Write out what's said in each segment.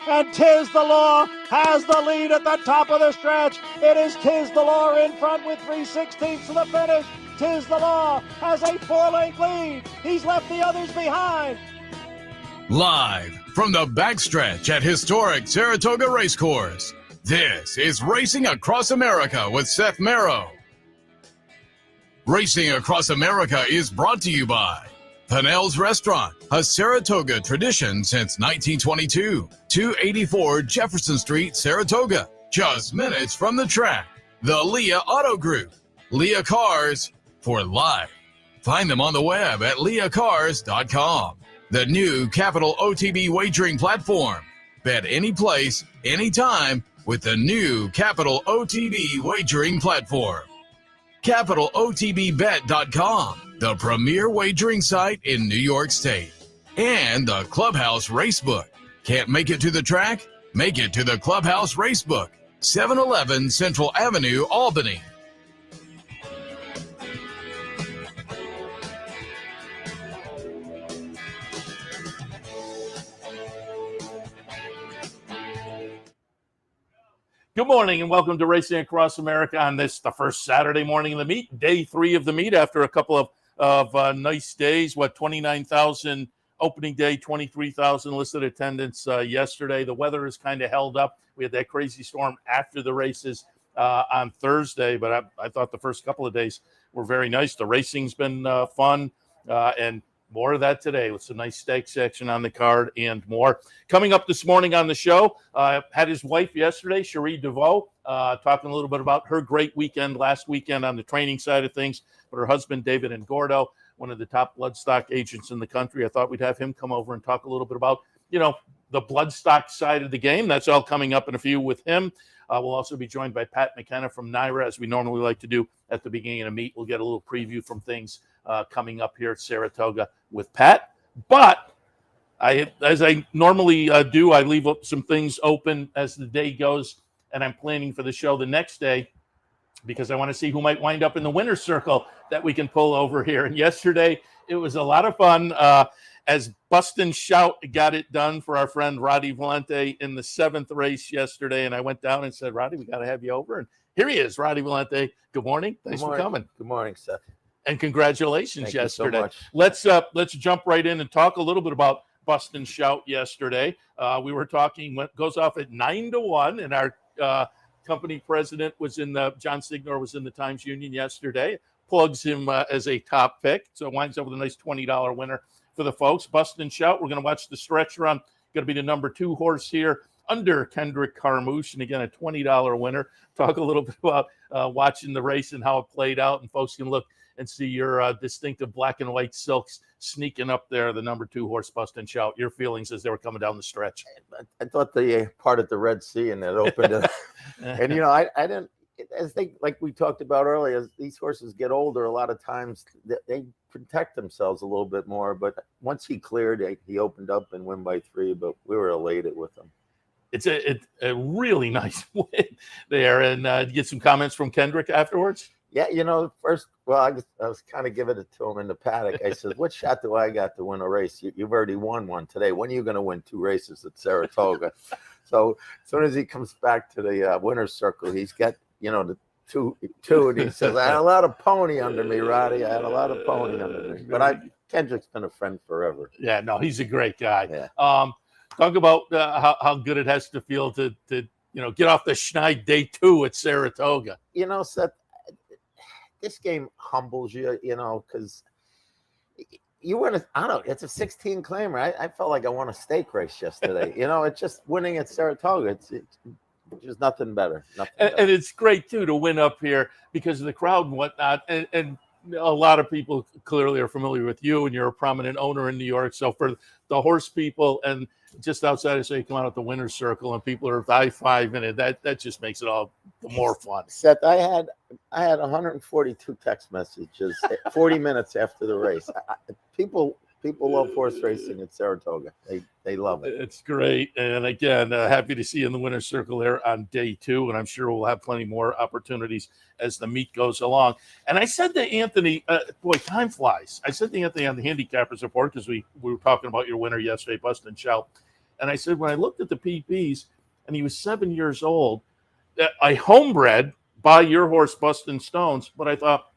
and Tiz the Law has the lead at the top of the stretch. It is Tiz the Law in front with 3/16 to the finish. Tiz the Law has a 4-length lead. He's left the others behind. Live from the backstretch at historic Saratoga Race Course, this is Racing Across America with Seth Merrow. Racing Across America is brought to you by Pinnell's Restaurant, a Saratoga tradition since 1922. 284 Jefferson Street, Saratoga, just minutes from the track. The Leah Auto Group, Leah Cars for life. Find them on the web at leahcars.com. The new Capital OTB wagering platform. Bet any place, anytime with the new Capital OTB wagering platform. CapitalOTBBet.com, the premier wagering site in New York State. And the Clubhouse Racebook. Can't make it to the track? Make it to the Clubhouse Racebook, 711 Central Avenue, Albany. Good morning and welcome to Racing Across America on the first Saturday morning of the meet, day 3 of the meet after a couple of nice days. 29,000 opening day, 23,000 listed attendance yesterday. The weather has kind of held up. We had that crazy storm after the races on Thursday, but I thought the first couple of days were very nice. The racing's been fun and more of that today with some nice stake section on the card and more. Coming up this morning on the show, had his wife yesterday, Cherie DeVoe, talking a little bit about her great weekend last weekend on the training side of things. But her husband, David Ingordo, one of the top bloodstock agents in the country, I thought we'd have him come over and talk a little bit about, the bloodstock side of the game. That's all coming up in a few with him. We'll also be joined by Pat McKenna from NYRA, as we normally like to do at the beginning of the meet. We'll get a little preview from things coming up here at Saratoga with Pat. But as I normally do, I leave up some things open as the day goes, and I'm planning for the show the next day because I want to see who might wind up in the winner's circle that we can pull over here. And yesterday, it was a lot of fun as Bust and Shout got it done for our friend Roddy Valente in the 7th race yesterday. And I went down and said, Roddy, we got to have you over. And here he is, Roddy Valente. Good morning. Thanks for coming. Good morning, Seth. And congratulations. Thank yesterday. You so much. Let's jump right in and talk a little bit about Bust and Shout yesterday. We were talking, goes off at 9-1, and our company president was John Signor was in the Times Union yesterday. Plugs him as a top pick, so it winds up with a nice $20 winner for the folks. Bust and Shout. We're going to watch the stretch run. Going to be the number 2 horse here under Kendrick Carmouche, and again a $20 winner. Talk a little bit about watching the race and how it played out, and folks can look and see your distinctive black and white silks sneaking up there, the number 2 horse, Bust and Shout. Your feelings as they were coming down the stretch? I thought the part at the Red Sea and it opened. And, I didn't, as they, like we talked about earlier, as these horses get older, a lot of times they protect themselves a little bit more. But once he cleared, he opened up and win by 3, but we were elated with him. It's a really nice win there. And you get some comments from Kendrick afterwards? Yeah, first, I was kind of giving it to him in the paddock. I said, what shot do I got to win a race? You've already won one today. When are you going to win 2 races at Saratoga? So as soon as he comes back to the winner's circle, he's got, the two, and he says, I had a lot of pony under me, Roddy. I had a lot of pony under me. But Kendrick's been a friend forever. Yeah, no, he's a great guy. Yeah. Talk about how good it has to feel to get off the schneid day 2 at Saratoga. Seth, this game humbles you, because you win it's a 16 claimer. I felt like I won a stake race yesterday. It's just winning at Saratoga. It's just nothing better. And it's great, too, to win up here because of the crowd and whatnot. And a lot of people clearly are familiar with you, and you're a prominent owner in New York. So for the horse people and just outside, so you come out at the winner's circle and people are high-fiving it, that just makes it all the more fun. Seth, I had 142 text messages 40 minutes after the race. People love horse racing at Saratoga. They love it. It's great. And again, happy to see you in the winner's circle there on day 2. And I'm sure we'll have plenty more opportunities as the meet goes along. And I said to Anthony, time flies. I said to Anthony on the handicappers report, because we were talking about your winner yesterday, Bust and Shout. And I said, when I looked at the PPs, and he was 7 years old, I homebred by your horse, Bustin' Stones, but I thought,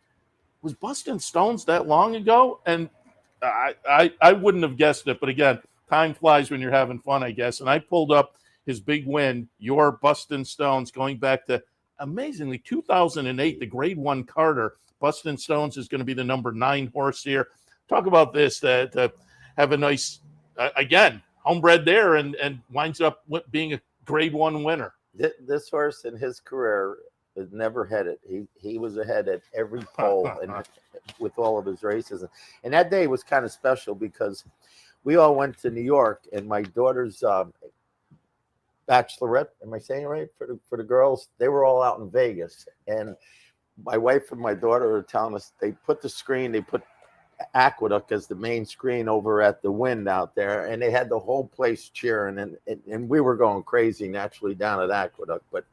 was Bustin' Stones that long ago? And I wouldn't have guessed it. But again, time flies when you're having fun, I guess. And I pulled up his big win, your Bustin' Stones, going back to, amazingly, 2008, the Grade 1 Carter. Bustin' Stones is going to be the number 9 horse here. Talk about this, to have a nice, again, homebred there and winds up being a Grade 1 winner. This horse in his career was never headed. He was ahead at every pole and with all of his races. And that day was kind of special because we all went to New York, and my daughter's bachelorette, am I saying it right, for the girls, they were all out in Vegas. And my wife and my daughter are telling us they put Aqueduct as the main screen over at the Wind out there, and they had the whole place cheering, and we were going crazy naturally down at Aqueduct. But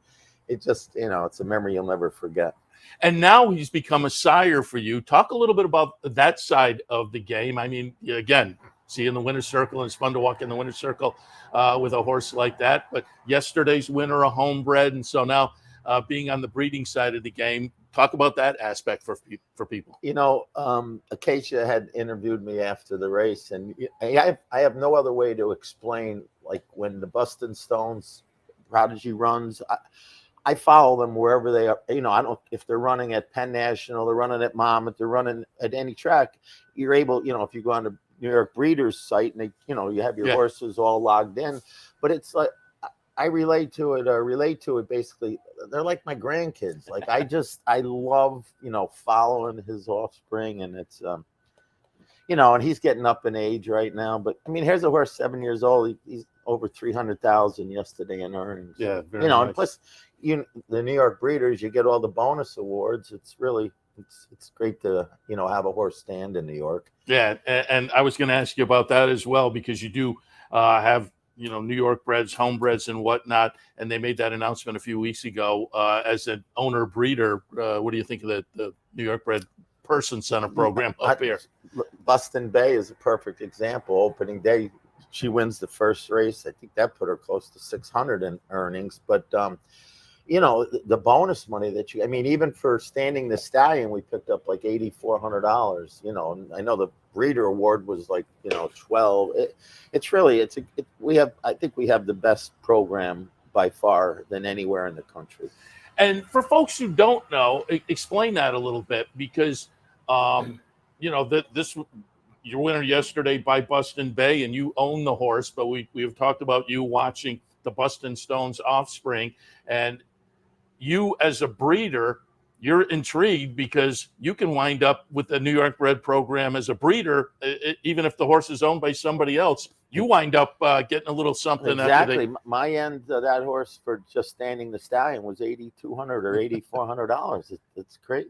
it just, it's a memory you'll never forget. And now he's become a sire for you. Talk a little bit about that side of the game. I mean, again, see you in the winner's circle, and it's fun to walk in the winner's circle with a horse like that. But yesterday's winner, a homebred, and so now being on the breeding side of the game. Talk about that aspect for people. Acacia had interviewed me after the race, and I have no other way to explain, like, when the Bustin' Stones Prodigy runs, I follow them wherever they are. I don't, if they're running at Penn National, they're running at Monmouth, they're running at any track, you're able, if you go on the New York Breeders' site and they, you have your horses all logged in, but it's like, I relate to it basically. They're like my grandkids. Like, I love, following his offspring, and it's, and he's getting up in age right now. But I mean, here's a horse 7 years old. He's over 300,000 yesterday in earnings. Yeah, very nice. And plus, the New York Breeders, you get all the bonus awards. It's really, it's great to, have a horse stand in New York. Yeah, and I was going to ask you about that as well, because you do have, New York breds, homebreds, and whatnot, and they made that announcement a few weeks ago as an owner breeder. What do you think of the New York Bred Person Center program up here? Bustin' Bay is a perfect example. Opening day, she wins the first race. I think that put her close to 600 in earnings. But the bonus money that even for standing the stallion, we picked up like $8,400. I know the breeder award was like 12. I think we have the best program by far than anywhere in the country. And for folks who don't know, explain that a little bit, because this your winner yesterday by Bustin' Bay, and you own the horse, but we have talked about you watching the Bustin' Stones offspring, and you as a breeder, you're intrigued because you can wind up with the New York Bred program as a breeder, even if the horse is owned by somebody else. You wind up getting a little something. Exactly. My end of that horse for just standing the stallion was $8,200 or $8,400. It's great.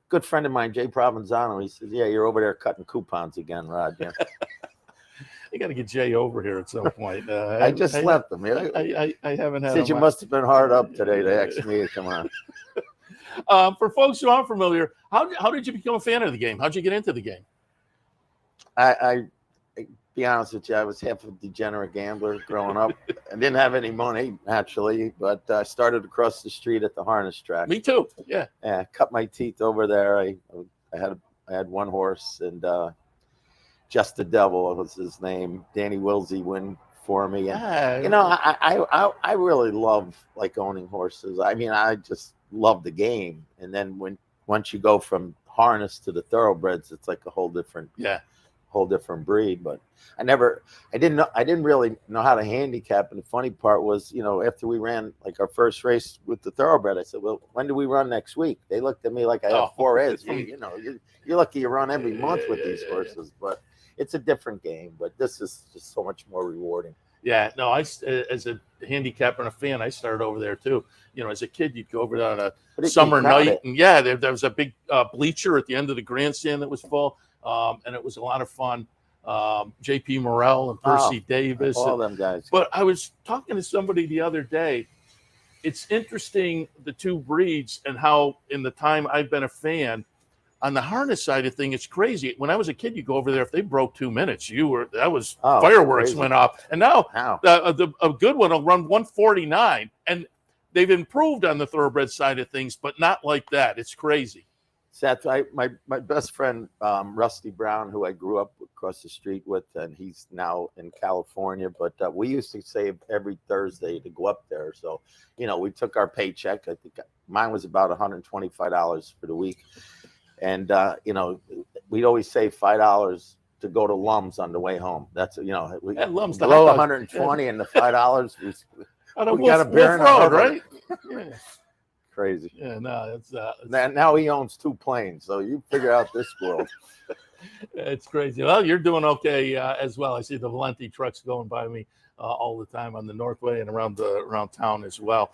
Good friend of mine, Jay Provenzano, he says, "Yeah, you're over there cutting coupons again, Rod." Yeah. I got to get Jay over here at some point. I just left him. I haven't had. Said you must have been hard up today to ask me to come on. For folks who aren't familiar, how did you become a fan of the game? How'd you get into the game? I be honest with you, I was half a degenerate gambler growing up. I didn't have any money, naturally, but I started across the street at the harness track. Me too. Yeah. Yeah. Cut my teeth over there. I had one horse, and Just the Devil was his name. Danny Wilsey win for me. And, I really love owning horses. I mean, I just love the game. And then once you go from harness to the thoroughbreds, it's like a whole different breed. But I didn't really know how to handicap. And the funny part was, after we ran our first race with the thoroughbred, I said, "Well, when do we run next week?" They looked at me like I have 4 heads. You're lucky you run every month with these horses. But it's a different game. But this is just so much more rewarding. Yeah, no, as a handicapper and a fan, I started over there too. As a kid, you'd go over there on a summer night, and there was a big bleacher at the end of the grandstand that was full, and it was a lot of fun. J.P. Morrell and Percy Davis, all them guys. But I was talking to somebody the other day. It's interesting, the two breeds, and how in the time I've been a fan, on the harness side of thing, it's crazy. When I was a kid, you go over there, if they broke 2 minutes, fireworks crazy. went off. And now a good one will run 149. And they've improved on the thoroughbred side of things, but not like that. It's crazy. Seth, my best friend, Rusty Brown, who I grew up across the street with, and he's now in California, but we used to save every Thursday to go up there. So, we took our paycheck. I think mine was about $125 for the week. And, we'd always save $5 to go to Lums on the way home. That's, we Lums, below 120 and the $5, we got a beer in road, right? Yeah. Crazy. Yeah, no, it's now he owns 2 planes, so you figure out this world. It's crazy. Well, you're doing okay as well. I see the Valente trucks going by me all the time on the Northway and around town as well.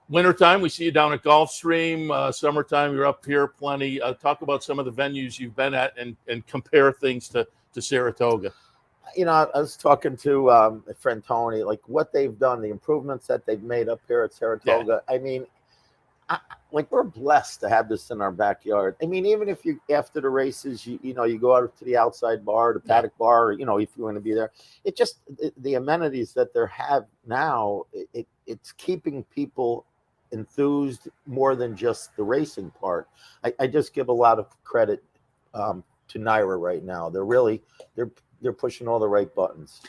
Wintertime, we see you down at Gulfstream. Summertime, you're up here plenty. Talk about some of the venues you've been at and compare things to Saratoga. I was talking to my friend Tony, like what they've done, the improvements that they've made up here at Saratoga. Yeah. I mean, we're blessed to have this in our backyard. I mean, even if you, after the races, you go out to the outside bar, the paddock bar, if you want to be there, the amenities that they have now, it's keeping people enthused more than just the racing part. I just give a lot of credit to NYRA right now. They're pushing all the right buttons.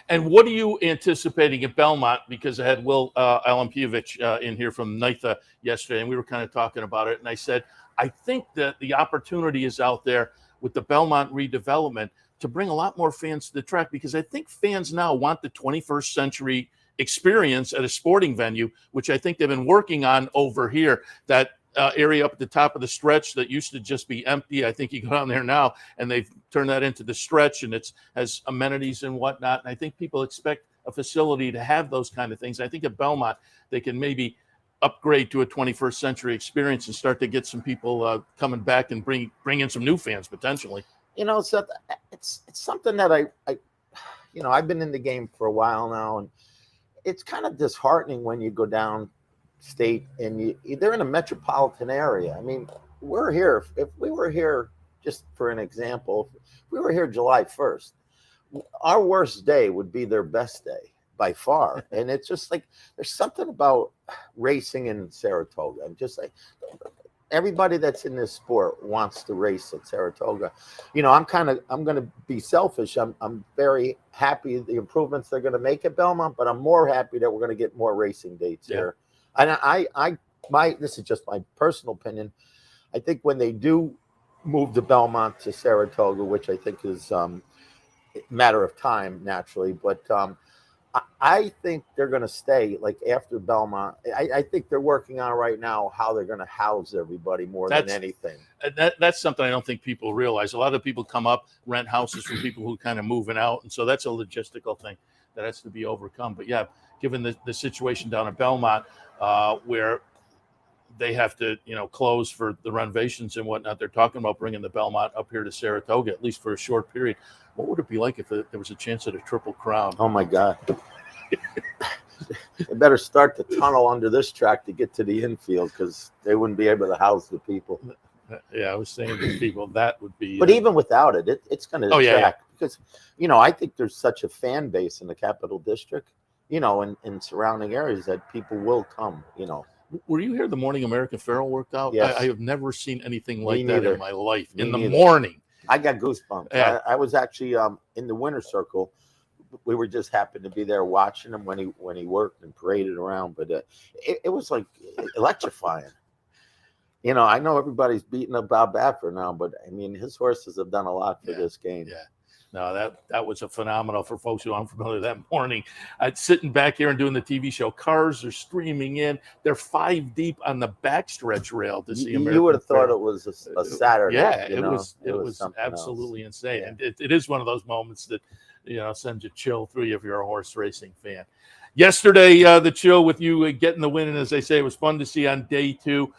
And what are you anticipating at Belmont? Because I had Will Alampievich in here from NYRA yesterday, and we were kind of talking about it. And I said, I think that the opportunity is out there with the Belmont redevelopment to bring a lot more fans to the track, because I think fans now want the 21st century experience at a sporting venue, which I think they've been working on over here. That area up at the top of the stretch that used to just be empty. I think you go down there now and they've turned that into the stretch, and it has amenities and whatnot. And I think people expect a facility to have those kind of things. I think at Belmont, they can maybe upgrade to a 21st century experience and start to get some people coming back and bring in some new fans potentially. Seth, it's something that I've been in the game for a while now, and it's kind of disheartening when you go down state and they're in a metropolitan area. I mean, we're here. If we were here, just for an example, if we were here July 1st, our worst day would be their best day by far. And it's just like, there's something about racing in Saratoga. I'm just like, everybody that's in this sport wants to race at Saratoga. I'm going to be selfish. I'm very happy the improvements they're going to make at Belmont, but I'm more happy that we're going to get more racing dates here. And this is just my personal opinion. I think when they do move the Belmont to Saratoga, which I think is a matter of time naturally, but I think they're going to stay like after Belmont. I think they're working on right now how they're going to house everybody more than anything. That's something I don't think people realize. A lot of people come up, rent houses from people who kind of moving out. And so that's a logistical thing that has to be overcome. But yeah, given the situation down at Belmont, where they have to, close for the renovations and whatnot, they're talking about bringing the Belmont up here to Saratoga, at least for a short period. What would it be like if there was a chance at a Triple Crown? Oh my God. They better start the tunnel under this track to get to the infield, because they wouldn't be able to house the people. Yeah, I was saying to people that would be. But even without it, it's going to attract. Because, I think there's such a fan base in the Capital District, in surrounding areas, that people will come, Were you here the morning American Pharoah worked out? Yes. I have never seen anything like that in my life. Me in the neither. Morning. I got goosebumps. Yeah. I was actually in the winter circle. We were just happened to be there watching him when he worked and paraded around. But it was like electrifying. I know everybody's beating up Bob Baffer now, but I mean, his horses have done a lot for this game. Yeah. No, that was a phenomenal for folks who aren't familiar. That morning, sitting back here and doing the TV show, cars are streaming in. They're 5 deep on the backstretch rail to see American. You would have thought it was a Saturday. Yeah, it was absolutely else. insane. Yeah. And it is one of those moments that, sends a chill through you if you're a horse racing fan. Yesterday, the chill with you getting the win, and as I say, it was fun to see on day 2.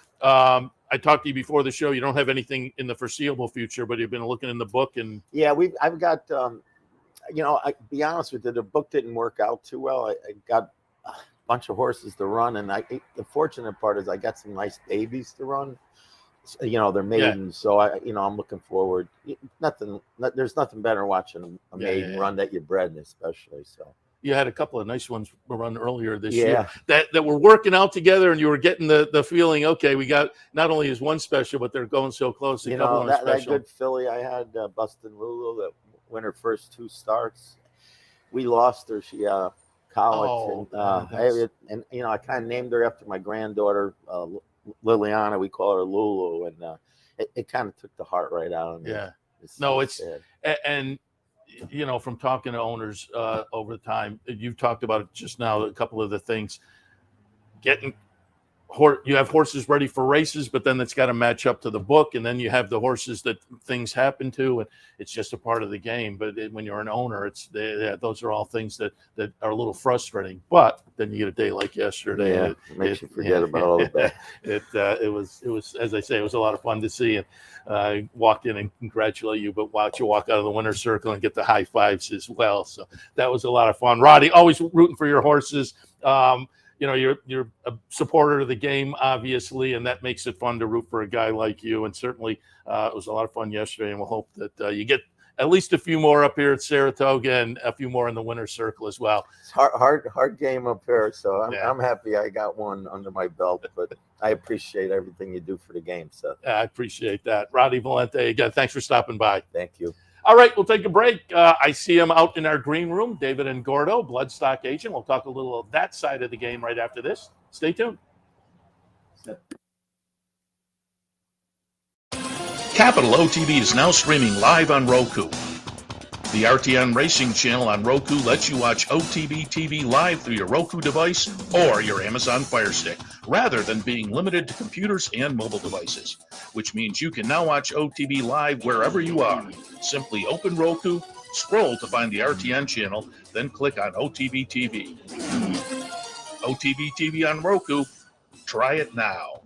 I talked to you before the show. You don't have anything in the foreseeable future, but you've been looking in the book. And yeah, I've got, I be honest with you, the book didn't work out too well. I got a bunch of horses to run, and the fortunate part is I got some nice babies to run. they're maidens. So I'm looking forward. There's nothing better than watching a maiden run that you bred, especially. So you had a couple of nice ones run earlier this year that were working out together, and you were getting the feeling, okay, we got not only is one special, but they're going so close. That good filly I had, Bustin' Lulu, that won her first 2 starts. We lost her. She colicked, and I kind of named her after my granddaughter, Liliana. We call her Lulu, and it kind of took the heart right out of me. Yeah, and from talking to owners over the time, you've talked about it just now. A couple of the things, you have horses ready for races, but then it's got to match up to the book, and then you have the horses that things happen to, and it's just a part of the game. But when you're an owner, those are all things that are a little frustrating. But then you get a day like yesterday. Yeah, it makes you forget about all of that. It was, as I say, it was a lot of fun to see, and I walked in and congratulate you, but watch you walk out of the winner's circle and get the high fives as well. So that was a lot of fun. Roddy, always rooting for your horses. You're a supporter of the game, obviously, and that makes it fun to root for a guy like you. And certainly it was a lot of fun yesterday, and we'll hope that you get at least a few more up here at Saratoga and a few more in the winner's circle as well. It's hard game up here, so I'm happy I got one under my belt, but I appreciate everything you do for the game, Seth. I appreciate that. Roddy Valente, again, thanks for stopping by. Thank you. All right, we'll take a break. I see him out in our green room, David Ingordo, Bloodstock Agent. We'll talk a little of that side of the game right after this. Stay tuned. Capital OTB is now streaming live on Roku. The RTN Racing channel on Roku lets you watch OTB TV live through your Roku device or your Amazon Fire Stick, rather than being limited to computers and mobile devices, which means you can now watch OTB live wherever you are. Simply open Roku, scroll to find the RTN channel, then click on OTB TV. OTB TV on Roku. Try it now.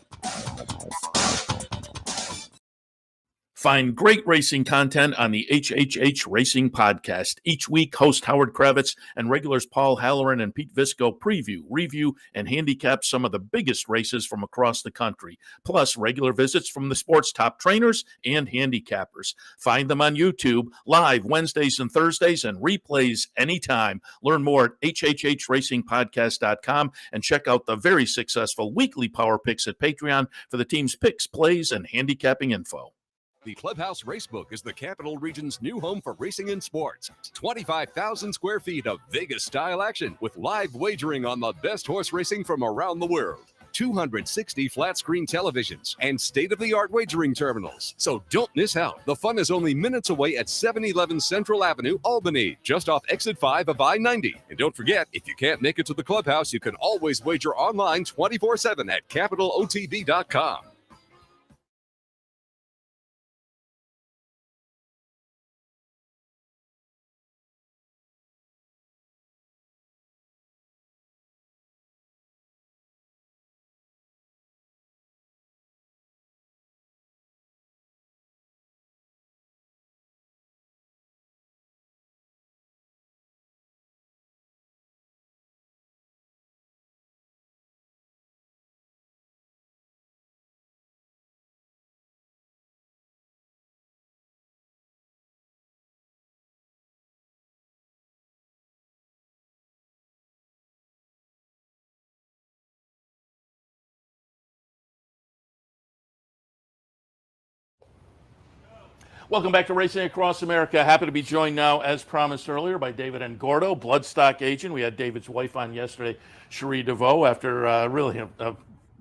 Find great racing content on the HHH Racing Podcast. Each week, host Howard Kravitz and regulars Paul Halloran and Pete Visco preview, review, and handicap some of the biggest races from across the country, plus regular visits from the sport's top trainers and handicappers. Find them on YouTube, live Wednesdays and Thursdays, and replays anytime. Learn more at hhhracingpodcast.com and check out the very successful weekly Power Picks at Patreon for the team's picks, plays, and handicapping info. The Clubhouse Racebook is the Capital Region's new home for racing and sports. 25,000 square feet of Vegas-style action with live wagering on the best horse racing from around the world. 260 flat-screen televisions and state-of-the-art wagering terminals. So don't miss out. The fun is only minutes away at 711 Central Avenue, Albany, just off Exit 5 of I-90. And don't forget, if you can't make it to the Clubhouse, you can always wager online 24/7 at capitalotb.com. Welcome back to Racing Across America. Happy to be joined now, as promised earlier, by David Ingordo, Bloodstock Agent. We had David's wife on yesterday, Cherie DeVoe, after really a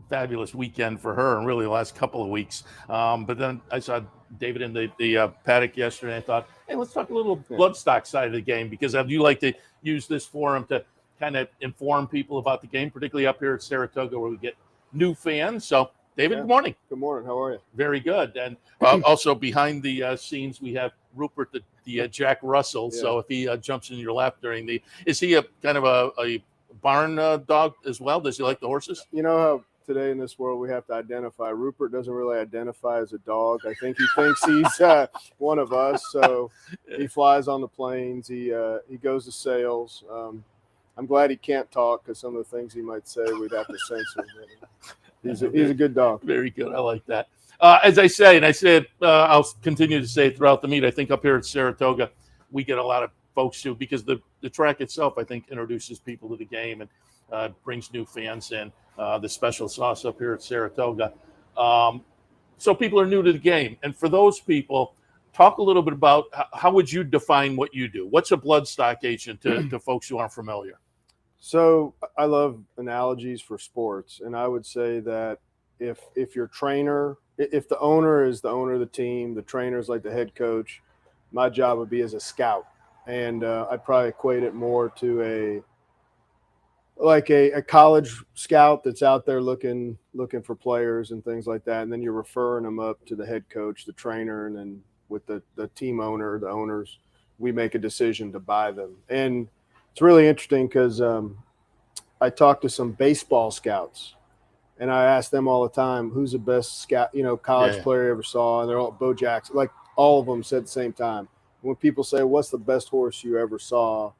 fabulous weekend for her and really the last couple of weeks. But then I saw David in the paddock yesterday, and I thought, hey, let's talk a little Bloodstock side of the game, because I do like to use this forum to kind of inform people about the game, particularly up here at Saratoga where we get new fans. So, David, good morning. Good morning. How are you? Very good. And also behind the scenes, we have Rupert, the Jack Russell. Yeah. So if he jumps in your lap during is he a kind of a barn dog as well? Does he like the horses? You know how today in this world we have to identify. Rupert doesn't really identify as a dog. I think he thinks he's one of us. So he flies on the planes. He goes to sales. I'm glad he can't talk, because some of the things he might say we'd have to censor. He's a good dog. Very good. I like that. As I say, and I said, I'll continue to say it throughout the meet, I think up here at Saratoga, we get a lot of folks too, because the track itself, I think, introduces people to the game and brings new fans in. The special sauce up here at Saratoga. So people are new to the game. And for those people, talk a little bit about how would you define what you do? What's a bloodstock agent to folks who aren't familiar? So I love analogies for sports, and I would say that if your trainer, if the owner is the owner of the team, the trainer is like the head coach, my job would be as a scout, and I'd probably equate it more to a college scout that's out there looking for players and things like that, and then you're referring them up to the head coach, the trainer, and then with the team owner, the owners, we make a decision to buy them. And it's really interesting because I talked to some baseball scouts, and I ask them all the time, who's the best scout, college player you ever saw? And they're all Bo Jackson. Like all of them said at the same time. When people say, what's the best horse you ever saw?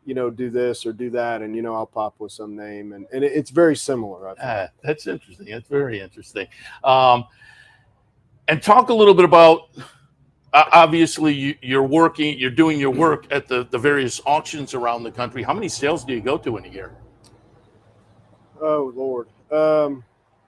Do this or do that, and I'll pop with some name, and it's very similar. That's interesting. That's very interesting. And talk a little bit about. Obviously, you're doing your work at the various auctions around the country. How many sales do you go to in a year? Oh, Lord.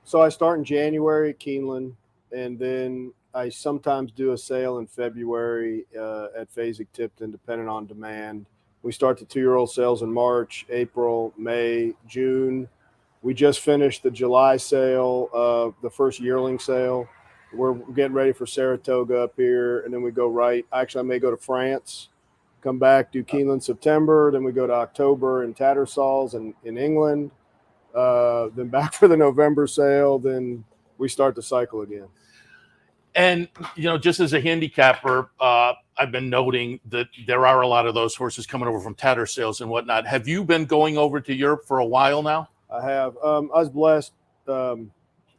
So I start in January at Keeneland, and then I sometimes do a sale in February at Fasig-Tipton, depending on demand. We start the 2-year-old sales in March, April, May, June. We just finished the July sale, the first yearling sale. We're getting ready for Saratoga up here, and then we go right. Actually, I may go to France, come back, do Keeneland September. Then we go to October in Tattersalls in England. Then back for the November sale. Then we start the cycle again. And, just as a handicapper, I've been noting that there are a lot of those horses coming over from tatter sales and whatnot. Have you been going over to Europe for a while now? I have. I was blessed.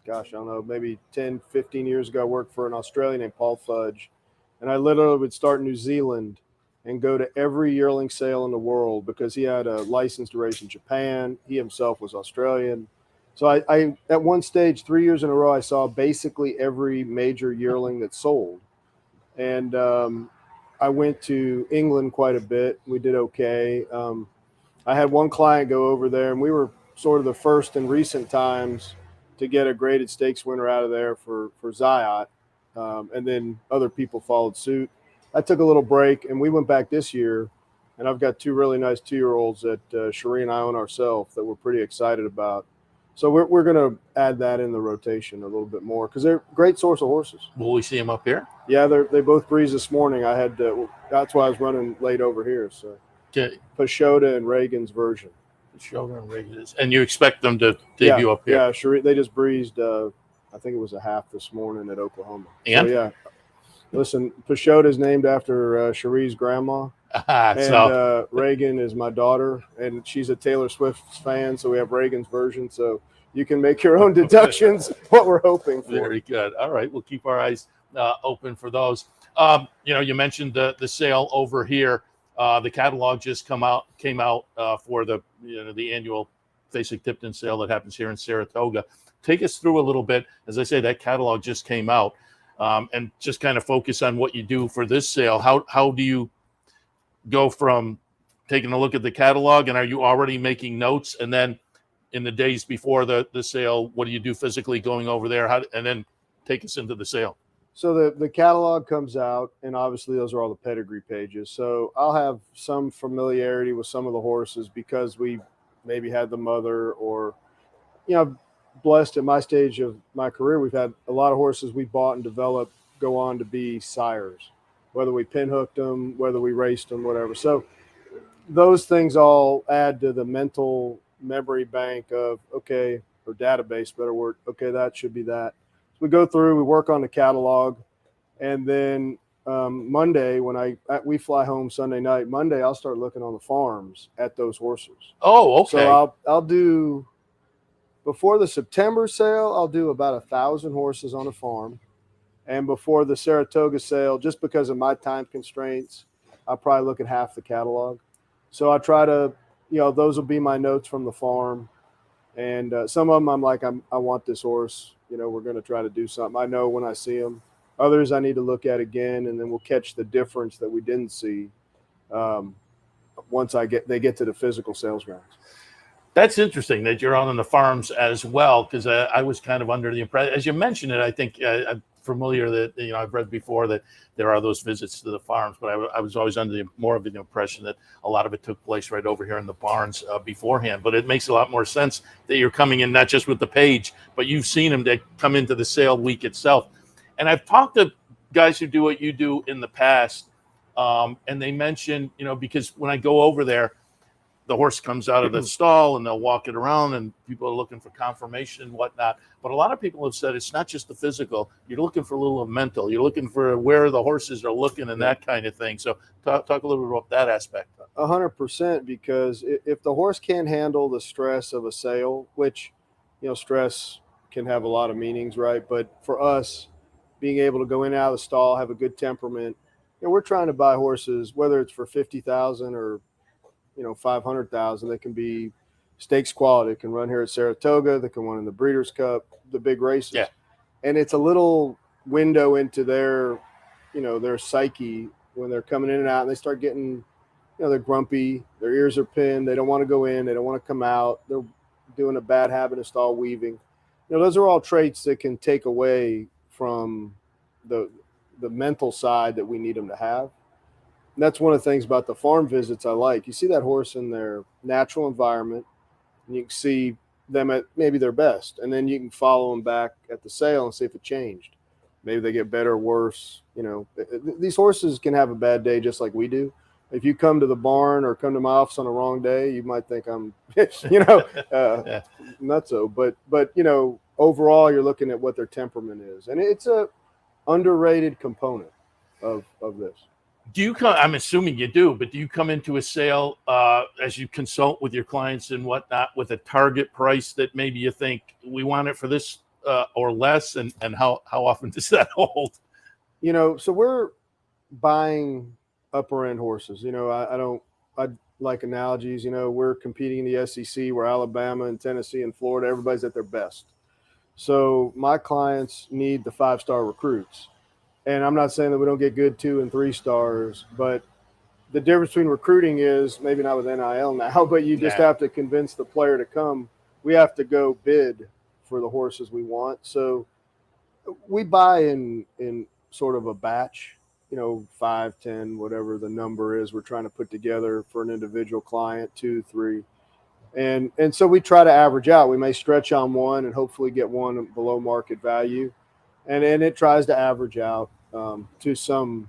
I don't know, maybe 10, 15 years ago, I worked for an Australian named Paul Fudge. And I literally would start in New Zealand and go to every yearling sale in the world because he had a license to race in Japan. He himself was Australian. So I at one stage, 3 years in a row, I saw basically every major yearling that sold. And I went to England quite a bit. We did okay. I had one client go over there, and we were sort of the first in recent times to get a graded stakes winner out of there for Zayat. And then other people followed suit. I took a little break, and we went back this year, and I've got 2 really nice 2-year-olds that Cherie and I own ourselves that we're pretty excited about. So we're going to add that in the rotation a little bit more because they're a great source of horses. Will we see them up here? Yeah, they both breezed this morning. I had that's why I was running late over here. So Okay. Pashota and Reagan's version. Pashota and Reagan's. And you expect them to debut up here? Yeah, Cherie, they just breezed, I think it was a half this morning at Oklahoma. And? So, yeah. Listen, Pashota is named after Cherie's grandma. And Reagan is my daughter, and she's a Taylor Swift fan, so we have Reagan's version. So you can make your own deductions what we're hoping for. Very good. All right, we'll keep our eyes open for those. You mentioned the sale over here. The catalog just came out for the annual Fasig-Tipton sale that happens here in Saratoga. Take us through a little bit. As I say, that catalog just came out, and just kind of focus on what you do for this sale. How do you go from taking a look at the catalog, and are you already making notes? And then in the days before the sale, what do you do physically going over there? And then take us into the sale? So the catalog comes out, and obviously those are all the pedigree pages. So I'll have some familiarity with some of the horses because we maybe had the mother, or, blessed at my stage of my career, we've had a lot of horses we bought and developed go on to be sires, whether we pinhooked them, whether we raced them, whatever. So those things all add to the mental memory bank of, or database, better word. Okay, that should be that. So we go through, we work on the catalog, and then Monday, when we fly home Sunday night, Monday I'll start looking on the farms at those horses. Oh, okay. So I'll do, before the September sale, I'll do about 1,000 horses on a farm. And before the Saratoga sale, just because of my time constraints, I'll probably look at half the catalog. So I try to, those will be my notes from the farm. And some of them I'm like, I want this horse, we're going to try to do something. I know when I see them. Others I need to look at again, and then we'll catch the difference that we didn't see once they get to the physical sales grounds. That's interesting that you're on the farms as well, because I was kind of under the impression, as you mentioned it, I think I'm familiar that, I've read before that there are those visits to the farms, but I was always under more of the impression that a lot of it took place right over here in the barns beforehand. But it makes a lot more sense that you're coming in not just with the page, but you've seen them that come into the sale week itself. And I've talked to guys who do what you do in the past, and they mention, because when I go over there, the horse comes out of the stall and they'll walk it around and people are looking for confirmation and whatnot. But a lot of people have said it's not just the physical. You're looking for a little of mental. You're looking for where the horses are looking and that kind of thing. So talk a little bit about that aspect. 100%, because if the horse can't handle the stress of a sale, which, stress can have a lot of meanings, right? But for us, being able to go in and out of the stall, have a good temperament, we're trying to buy horses, whether it's for $50,000 or $500,000. They can be stakes quality. They can run here at Saratoga. They can run in the Breeders' Cup, the big races. Yeah. And it's a little window into their psyche when they're coming in and out, and they start getting, they're grumpy. Their ears are pinned. They don't want to go in. They don't want to come out. They're doing a bad habit of stall weaving. Those are all traits that can take away from the mental side that we need them to have. And that's one of the things about the farm visits I like. You see that horse in their natural environment, and you can see them at maybe their best. And then you can follow them back at the sale and see if it changed. Maybe they get better or worse. These horses can have a bad day just like we do. If you come to the barn or come to my office on the wrong day, you might think I'm, nutso. But overall, you're looking at what their temperament is. And it's a underrated component of this. Do you come? I'm assuming you do, but do you come into a sale as you consult with your clients and whatnot with a target price that maybe you think we want it for this or less, and how often does that hold? So we're buying upper end horses. I like analogies. We're competing in the SEC, where Alabama and Tennessee and Florida, everybody's at their best. So my clients need the 5-star recruits. And I'm not saying that we don't get good 2 and 3 stars, but the difference between recruiting is maybe not with NIL now, but you just have to convince the player to come. We have to go bid for the horses we want. So we buy in sort of a batch, 5, 10, whatever the number is we're trying to put together for an individual client, 2, 3. And so we try to average out. We may stretch on one and hopefully get one below market value. And then it tries to average out to some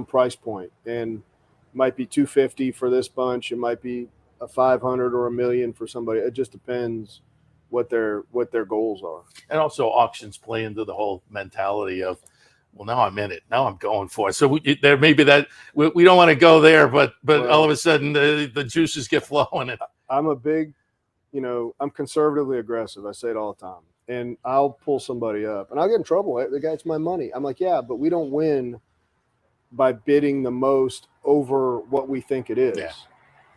price point, and it might be $250 for this bunch. It might be a $500 or $1 million for somebody. It just depends what their goals are. And also auctions play into the whole mentality of, well, now I'm in it. Now I'm going for it. So there may be that we don't want to go there, but all of a sudden the juices get flowing. I'm a big, I'm conservatively aggressive. I say it all the time. And I'll pull somebody up, and I'll get in trouble. The guy's my money. I'm like, yeah, but we don't win by bidding the most over what we think it is. Yeah.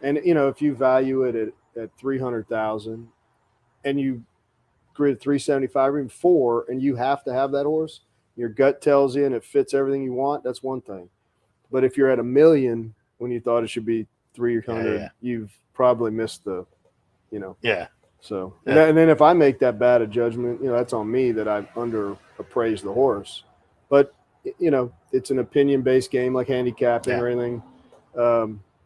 And if you value it at $300,000, and you grid 375 or even 4, and you have to have that horse, your gut tells you, and it fits everything you want. That's one thing. But if you're at $1 million when you thought it should be 300, you've probably missed the, Yeah. So, and then if I make that bad a judgment, that's on me that I've underappraised the horse. But, it's an opinion-based game like handicapping or anything.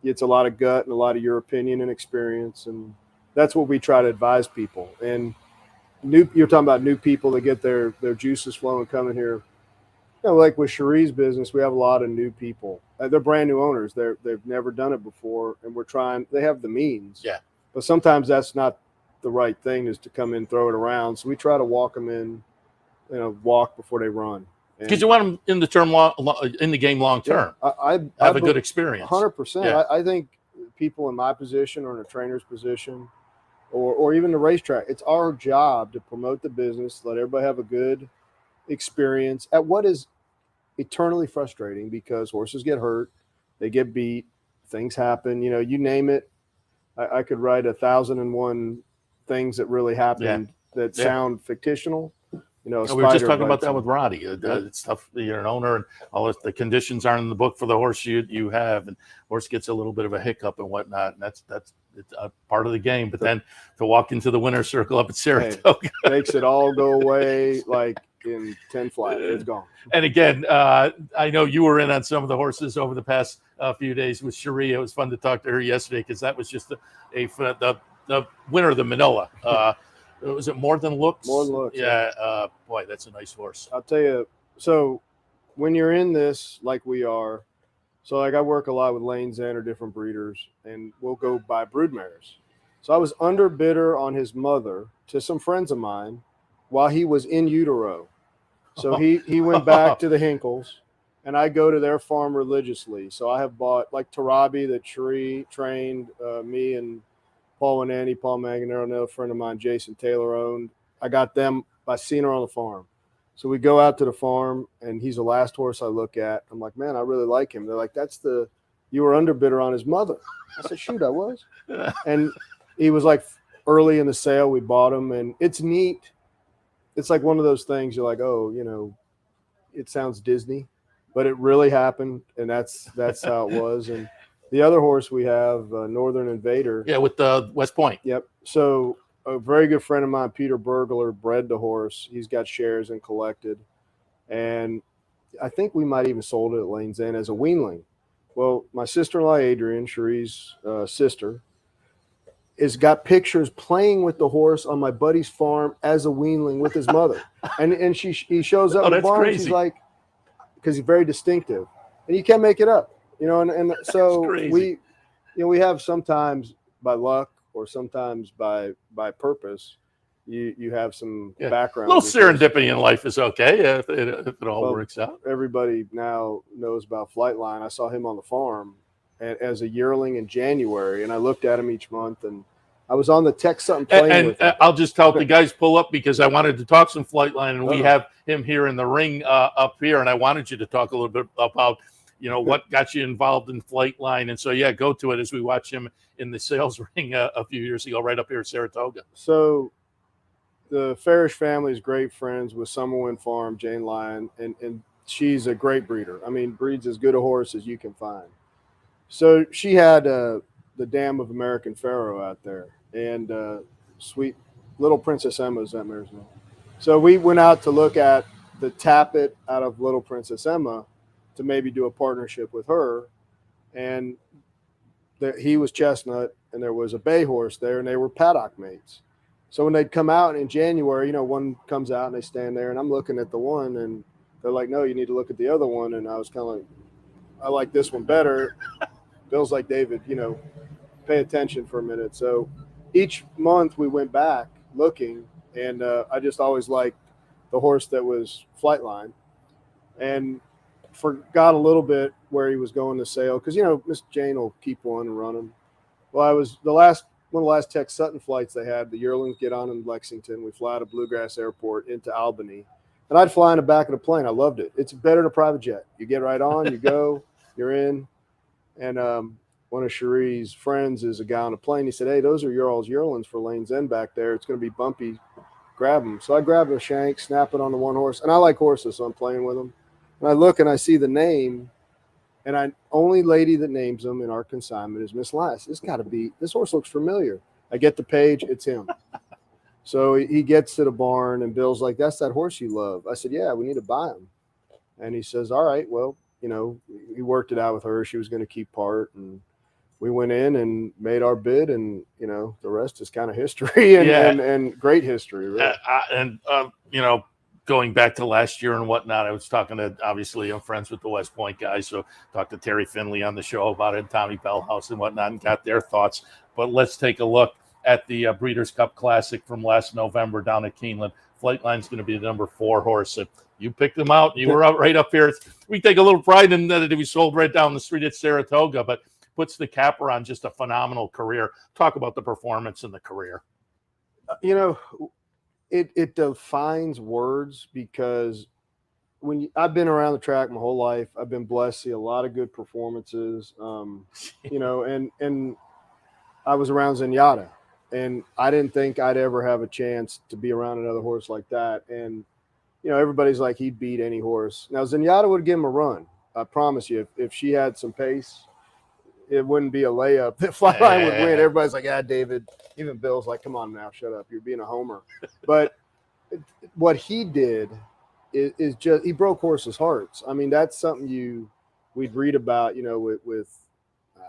It's a lot of gut and a lot of your opinion and experience. And that's what we try to advise people. And you're talking about new people that get their juices flowing coming here. Like with Cherie's business, we have a lot of new people. They're brand new owners. They've never done it before. And they have the means. Yeah. But sometimes that's not the right thing, is to come in, throw it around. So we try to walk them in, walk before they run. Because you want them in the game long term. Yeah, I have a good experience. 100%. Yeah. I think people in my position or in a trainer's position, or even the racetrack, it's our job to promote the business, let everybody have a good experience at what is eternally frustrating, because horses get hurt, they get beat, things happen. You name it. I could write 1,001 things that really happened that sound fictional. you know, a We were just spider talking about bites that him. with Roddy. It's tough. You're an owner, and all of the conditions aren't in the book for the horse you have, and horse gets a little bit of a hiccup and whatnot, and that's it's a part of the game. But then to walk into the winner's circle up at Saratoga makes it all go away like in 10 flat. It's gone. And again, I know you were in on some of the horses over the past few days with Cherie. It was fun to talk to her yesterday because that was just the winner of the Manila. Was it More Than Looks? More Than Looks. Yeah. Boy, that's a nice horse. I'll tell you. So when you're in this, like we are, so like I work a lot with Lane's End or different breeders, and we'll go buy broodmares. So I was underbidder on his mother to some friends of mine while he was in utero. So he went back to the Hinkles, and I go to their farm religiously. So I have bought like Tarabi, the tree trained me and Paul Winandy, Paul Manganero, another friend of mine, Jason Taylor owned. I got them by seeing her on the farm. So we go out to the farm, and he's the last horse I look at. I'm like, man, I really like him. They're like, you were underbidder on his mother. I said, shoot, I was. And he was like early in the sale. We bought him, and it's neat. It's like one of those things you're like, oh, you know, it sounds Disney, but it really happened, and that's how it was. And the other horse we have, Northern Invader. Yeah, with the West Point. Yep. So a very good friend of mine, Peter Burglar, bred the horse. He's got shares and collected. And I think we might even sold it at Lane's End as a weanling. Well, my sister-in-law, Adrian, Cherie's sister, has got pictures playing with the horse on my buddy's farm as a weanling with his mother. And he shows up in the barn. She's like, because he's very distinctive. And you can't make it up. You know, and so we have sometimes by luck or sometimes by purpose, you have some background. A little serendipity in life is okay if it all works out. Everybody now knows about Flightline. I saw him on the farm as a yearling in January, and I looked at him each month, and I was on the text something playing with him. I'll just help the guys pull up because I wanted to talk some Flightline, and we have him here in the ring up here, and I wanted you to talk a little bit about what got you involved in Flightline. And so, go to it as we watch him in the sales ring a few years ago, right up here at Saratoga. So the Farish family is great friends with Summerwind Farm, Jane Lyon, and she's a great breeder. I mean, breeds as good a horse as you can find. So she had the Dam of American Pharaoh out there, and sweet Little Princess Emma's that mare's name. So we went out to look at the Tappet out of Little Princess Emma to maybe do a partnership with her. And he was Chestnut, and there was a bay horse there, and they were paddock mates. So when they'd come out in January, one comes out and they stand there, and I'm looking at the one, and they're like, no, you need to look at the other one. And I was kind of like, I like this one better. Bill's like, David, pay attention for a minute. So each month we went back looking, and I just always liked the horse that was Flightline, and forgot a little bit where he was going to sale because Miss Jane will keep one and run them. Well, I was one of the last Tex Sutton flights they had. The yearlings get on in Lexington. We fly to Bluegrass Airport into Albany, and I'd fly in the back of the plane. I loved it. It's better than a private jet. You get right on, you go, you're in. And one of Cherie's friends is a guy on a plane. He said, hey, those are your all's yearlings for Lane's End back there. It's going to be bumpy. Grab them. So I grab a shank, snap it on the one horse. And I like horses, so I'm playing with them. And I look and I see the name, and I only lady that names them in our consignment is Miss Lass. This horse looks familiar. I get the page, it's him. So he gets to the barn, and Bill's like, that's that horse you love. I said, yeah, we need to buy him. And he says, all right, well, he worked it out with her. She was going to keep part, and we went in and made our bid, and the rest is kind of history and great history. Really. Going back to last year and whatnot, I was talking to, obviously, I'm friends with the West Point guys, so talked to Terry Finley on the show about it, Tommy Bellhouse and whatnot, and got their thoughts. But let's take a look at the Breeders' Cup Classic from last November down at Keeneland. Flightline's going to be the number 4 horse. And you picked them out. You were out right up here. We take a little pride in that we sold right down the street at Saratoga, but puts the capper on just a phenomenal career. Talk about the performance and the career. It defines words because I've been around the track my whole life, I've been blessed to see a lot of good performances, and I was around Zenyatta, and I didn't think I'd ever have a chance to be around another horse like that. And everybody's like he'd beat any horse. Now Zenyatta would give him a run. I promise you, if she had some pace, it wouldn't be a layup. The Flightline would win. Everybody's like, David. Even Bill's like, come on now, shut up. You're being a homer. But what he did is just he broke horses' hearts. I mean, that's something we'd read about, with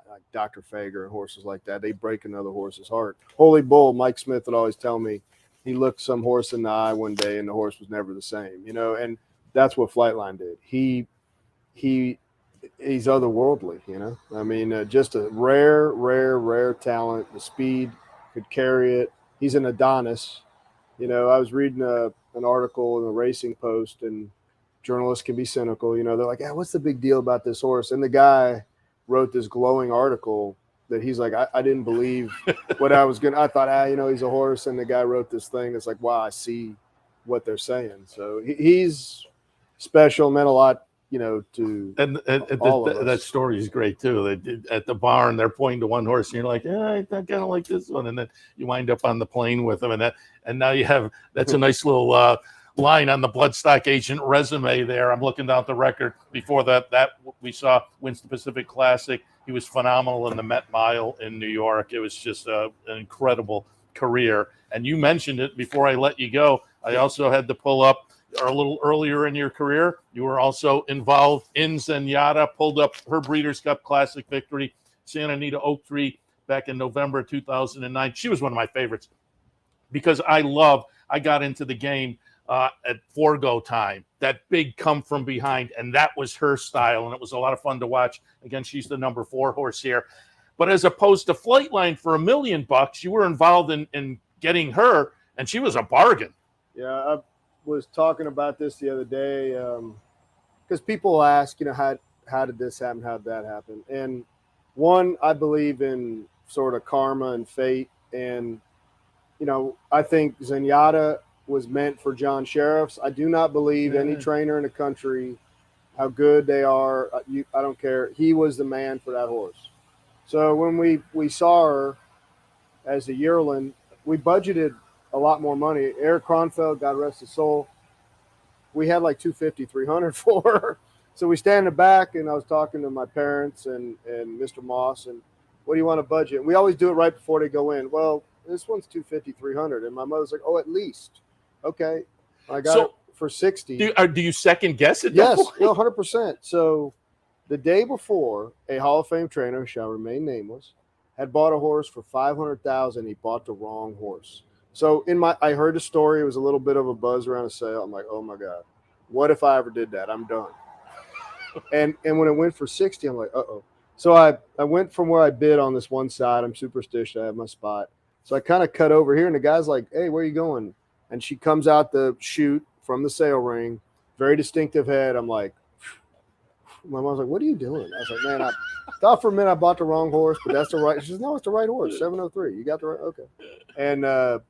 like Dr. Fager and horses like that. They break another horse's heart. Holy Bull, Mike Smith would always tell me he looked some horse in the eye one day and the horse was never the same, and that's what Flightline did. He's otherworldly, I mean, just a rare talent. The speed could carry it. He's an Adonis. I was reading an article in the Racing Post, and journalists can be cynical. They're like, what's the big deal about this horse? And the guy wrote this glowing article that he's like, I didn't believe what I was going to. I thought, he's a horse. And the guy wrote this thing that's like, wow, I see what they're saying. So he's special, meant a lot, to all of us. That story is great too. At the barn, they're pointing to one horse, and you're like, I kind of like this one, and then you wind up on the plane with them, and now you have that's a nice little line on the Bloodstock Agent resume there. I'm looking down at the record. Before that we saw Winston Pacific Classic. He was phenomenal in the Met Mile in New York. It was just an incredible career. And you mentioned it before I let you go. I also had to pull up a little earlier in your career. You were also involved in Zenyatta, pulled up her Breeders' Cup Classic victory, Santa Anita Oak Tree back in November 2009. She was one of my favorites because I got into the game at Forgo time, that big come from behind, and that was her style, and it was a lot of fun to watch. Again, she's the number 4 horse here. But as opposed to Flightline for $1 million, you were involved in getting her, and she was a bargain. Yeah, I was talking about this the other day because people ask, how did this happen? How did that happen? And one, I believe in sort of karma and fate. And, I think Zenyatta was meant for John Sheriffs. I do not believe any trainer in the country, how good they are. I don't care. He was the man for that horse. So when we saw her as a yearling, we budgeted a lot more money. Eric Kronfeld, God rest his soul, we had like $250, $300 for her. So we stand in the back, and I was talking to my parents and Mr. Moss, and what do you want to budget? And we always do it right before they go in. Well, this one's $250, $300, and my mother's like, at least. Okay, I got it for $60. Do you second guess it? Yes, 100%. So the day before, a Hall of Fame trainer, who shall remain nameless, had bought a horse for $500,000. He bought the wrong horse. So I heard the story. It was a little bit of a buzz around a sale. I'm like, oh my God, what if I ever did that? I'm done. and when it went for 60, I'm like, uh-oh. So I went from where I bid on this one side. I'm superstitious. I have my spot. So I kind of cut over here, and the guy's like, hey, where are you going? And she comes out the chute from the sale ring, very distinctive head. I'm like, my mom's like, what are you doing? I was like, man, I thought for a minute I bought the wrong horse, but that's the right. She says, no, it's the right horse, 703. You got the right, okay. And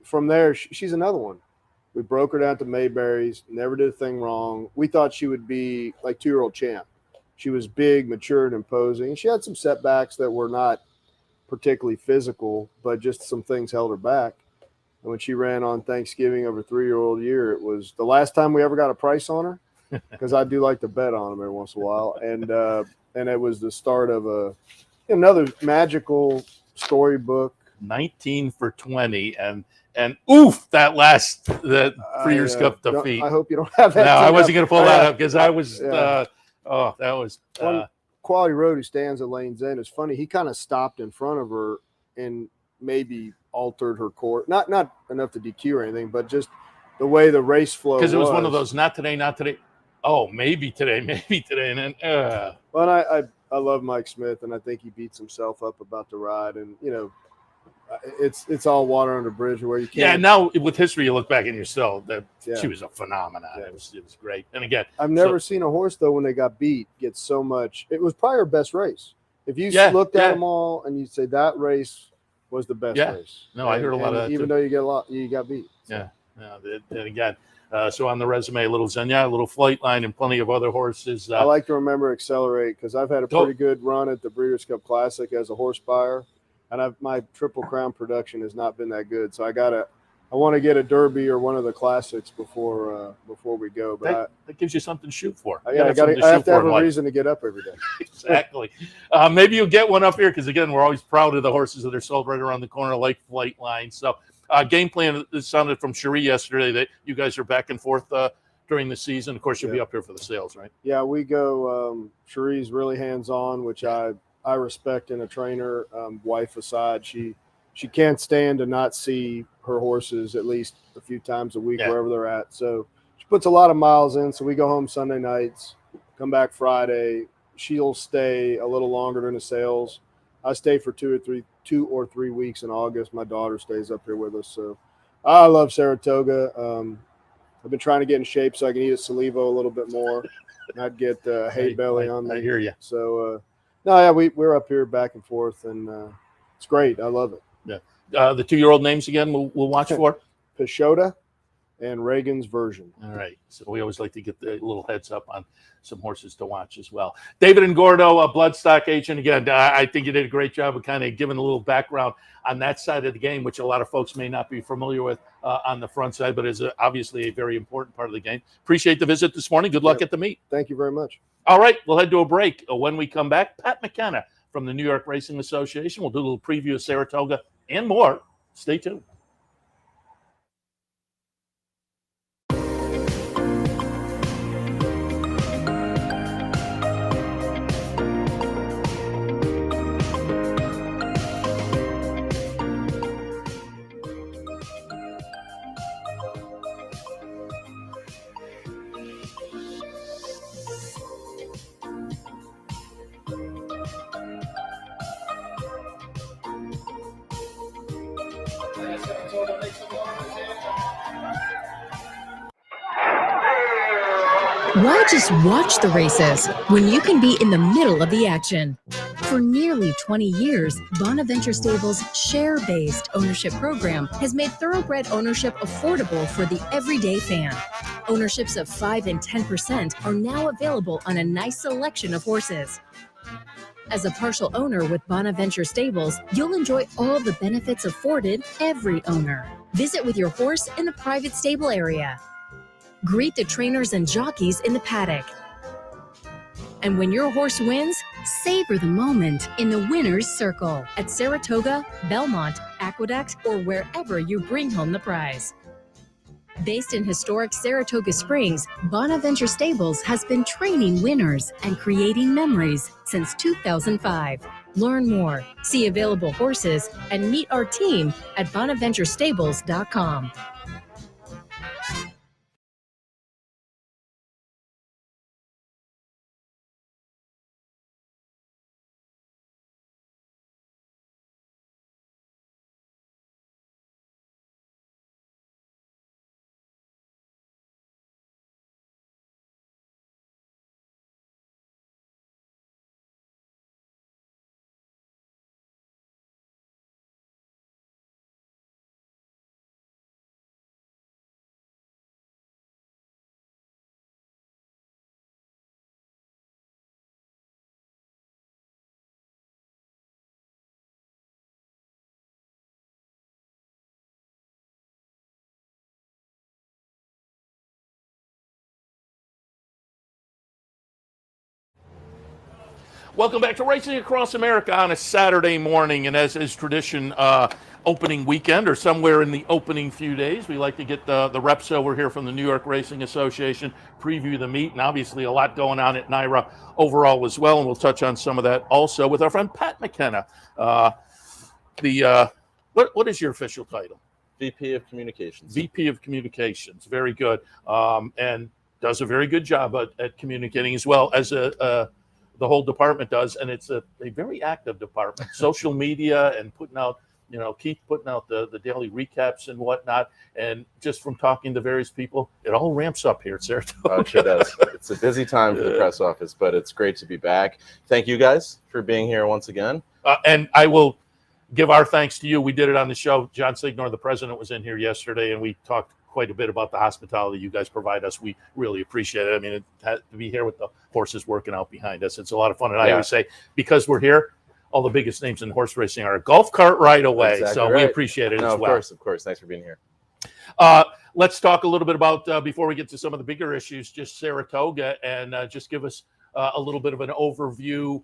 from there, she's another one. We broke her down to Mayberry's, never did a thing wrong. We thought she would be like 2-year-old champ. She was big, matured, imposing. She had some setbacks that were not particularly physical, but just some things held her back. And when she ran on Thanksgiving of her 3-year-old year, it was the last time we ever got a price on her, because I do like to bet on them every once in a while. And it was the start of another magical storybook. 19 for 20, and oof, that last the Breeders' Cup defeat. I hope you don't have that. No, I wasn't going to pull that up because I was. That was. Quality Road, who stands at Lane's End, is funny. He kind of stopped in front of her and maybe altered her course. Not enough to DQ or anything, but just the way the race flow was. Because it was one of those, not today. Oh, maybe today. And then, Well, I love Mike Smith, and I think he beats himself up about the ride. And, it's all water under the bridge where you can't. Yeah, now with history, you look back and yourself that she was a phenomenon. Yeah. It was great. And again, I've never seen a horse, though, when they got beat, get so much. It was probably her best race. If you looked at them all and you say that race was the best race. No, I heard a lot of that. Even though you got beat. So. Yeah. And again, so on the resume, a little Zenyatta, a little Flightline, and plenty of other horses. I like to remember Accelerate because I've had a pretty good run at the Breeders' Cup Classic as a horse buyer, and my Triple Crown production has not been that good. So I got to I want to get a Derby or one of the classics before we go. But that gives you something to shoot for. I have to have a reason to get up every day. Exactly. Maybe you'll get one up here because, again, we're always proud of the horses that are sold right around the corner, like Flight Line. So game plan sounded from Cherie yesterday that you guys are back and forth during the season. Of course, you'll be up here for the sales, right? Yeah, we go. Cherie's really hands-on, which I respect in a trainer. Wife aside, she can't stand to not see her horses at least a few times a week wherever they're at. So she puts a lot of miles in. So we go home Sunday nights, come back Friday. She'll stay a little longer during the sales. I stay for 2 or 3 weeks in August. My daughter stays up here with us. So I love Saratoga. I've been trying to get in shape so I can eat a Salivo a little bit more. Not get hay belly on me. I hear you. So, we're up here back and forth, and it's great. I love it. Yeah. The 2-year-old names again we'll watch for? Pashota and Reagan's Version. All right. So we always like to get the little heads up on some horses to watch as well. David Ingordo, a Bloodstock agent. Again, I think you did a great job of kind of giving a little background on that side of the game, which a lot of folks may not be familiar with on the front side, but is obviously a very important part of the game. Appreciate the visit this morning. Good luck at the meet. Thank you very much. All right. We'll head to a break. When we come back, Pat McKenna from the New York Racing Association. We'll do a little preview of Saratoga and more. Stay tuned. Why just watch the races when you can be in the middle of the action? For nearly 20 years, Bonaventure Stables' share-based ownership program has made thoroughbred ownership affordable for the everyday fan. Ownerships of 5 and 10% are now available on a nice selection of horses. As a partial owner with Bonaventure Stables, you'll enjoy all the benefits afforded every owner. Visit with your horse in the private stable area. Greet the trainers and jockeys in the paddock. And when your horse wins, savor the moment in the winner's circle at Saratoga, Belmont, Aqueduct, or wherever you bring home the prize. Based in historic Saratoga Springs, Bonaventure Stables has been training winners and creating memories since 2005. Learn more, see available horses, and meet our team at bonaventurestables.com. Welcome back to Racing Across America on a Saturday morning, and as is tradition, opening weekend or somewhere in the opening few days, we like to get the reps over here from the New York Racing Association, preview the meet, and obviously a lot going on at NYRA overall as well, and we'll touch on some of that also with our friend Pat McKenna. What is your official title? VP of Communications. VP of Communications, very good, and does a very good job at communicating as well as the whole department does, and it's a very active department. Social media and putting out, Keith putting out the daily recaps and whatnot. And just from talking to various people, it all ramps up here at Saratoga. Oh, it sure does. It's a busy time for the press office, but it's great to be back. Thank you guys for being here once again. And I will give our thanks to you. We did it on the show. John Signor, the president, was in here yesterday, and we talked quite a bit about the hospitality you guys provide us. We really appreciate it. I mean, it had to be here with the horses working out behind us. It's a lot of fun. And I always say, because we're here, all the biggest names in horse racing are a golf cart ride away. Exactly so right. We appreciate it as well. Of course. Thanks for being here. Let's talk a little bit about, before we get to some of the bigger issues, just Saratoga, and just give us a little bit of an overview.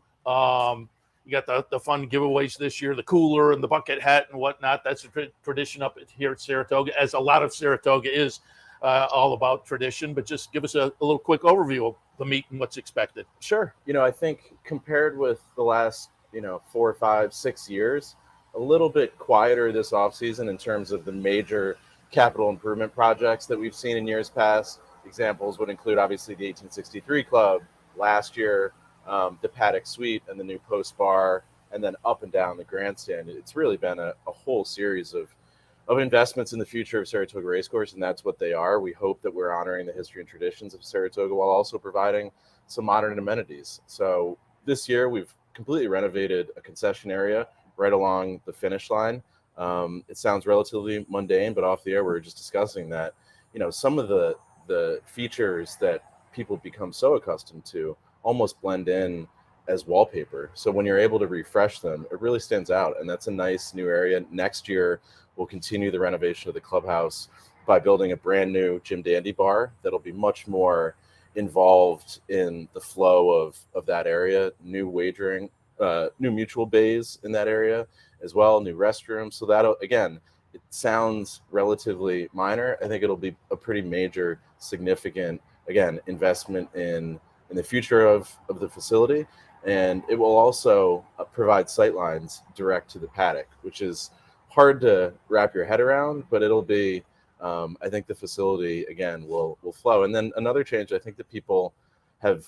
You got the fun giveaways this year, the cooler and the bucket hat and whatnot. That's a tradition up here at Saratoga, as a lot of Saratoga is all about tradition. But just give us a little quick overview of the meet and what's expected. Sure. I think compared with the last, 4, 5, 6 years, a little bit quieter this offseason in terms of the major capital improvement projects that we've seen in years past. Examples would include, obviously, the 1863 Club last year, the Paddock Suite and the new post bar, and then up and down the grandstand. It's really been a whole series of investments in the future of Saratoga Race Course, and that's what they are. We hope that we're honoring the history and traditions of Saratoga while also providing some modern amenities. So this year, we've completely renovated a concession area right along the finish line. It sounds relatively mundane, but off the air, we were just discussing that, some of the features that people become so accustomed to almost blend in as wallpaper. So when you're able to refresh them, it really stands out. And that's a nice new area. Next year, we'll continue the renovation of the clubhouse by building a brand new Jim Dandy bar that'll be much more involved in the flow of that area, new wagering, new mutual bays in that area as well, new restrooms. So that'll, again, it sounds relatively minor. I think it'll be a pretty major, significant, again, investment in the future of the facility. And it will also provide sightlines direct to the paddock, which is hard to wrap your head around, but it'll be, I think the facility, again, will flow. And then another change I think that people have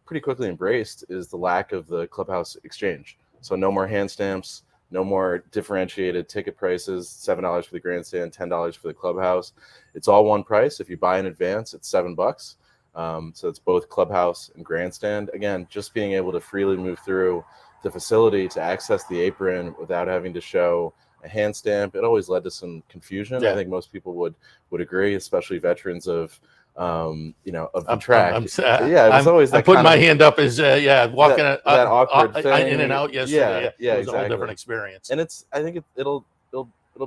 pretty quickly embraced is the lack of the clubhouse exchange. So no more hand stamps, no more differentiated ticket prices, $7 for the grandstand, $10 for the clubhouse. It's all one price. If you buy in advance, it's $7. So it's both clubhouse and grandstand. Again, just being able to freely move through the facility to access the apron without having to show a hand stamp. It always led to some confusion. Yeah. I think most people would agree, especially veterans of the track. It was always that I'm putting kind my of, hand up as walking that awkward thing. in and out yesterday. Yeah, it was exactly. a whole different experience. And I think it'll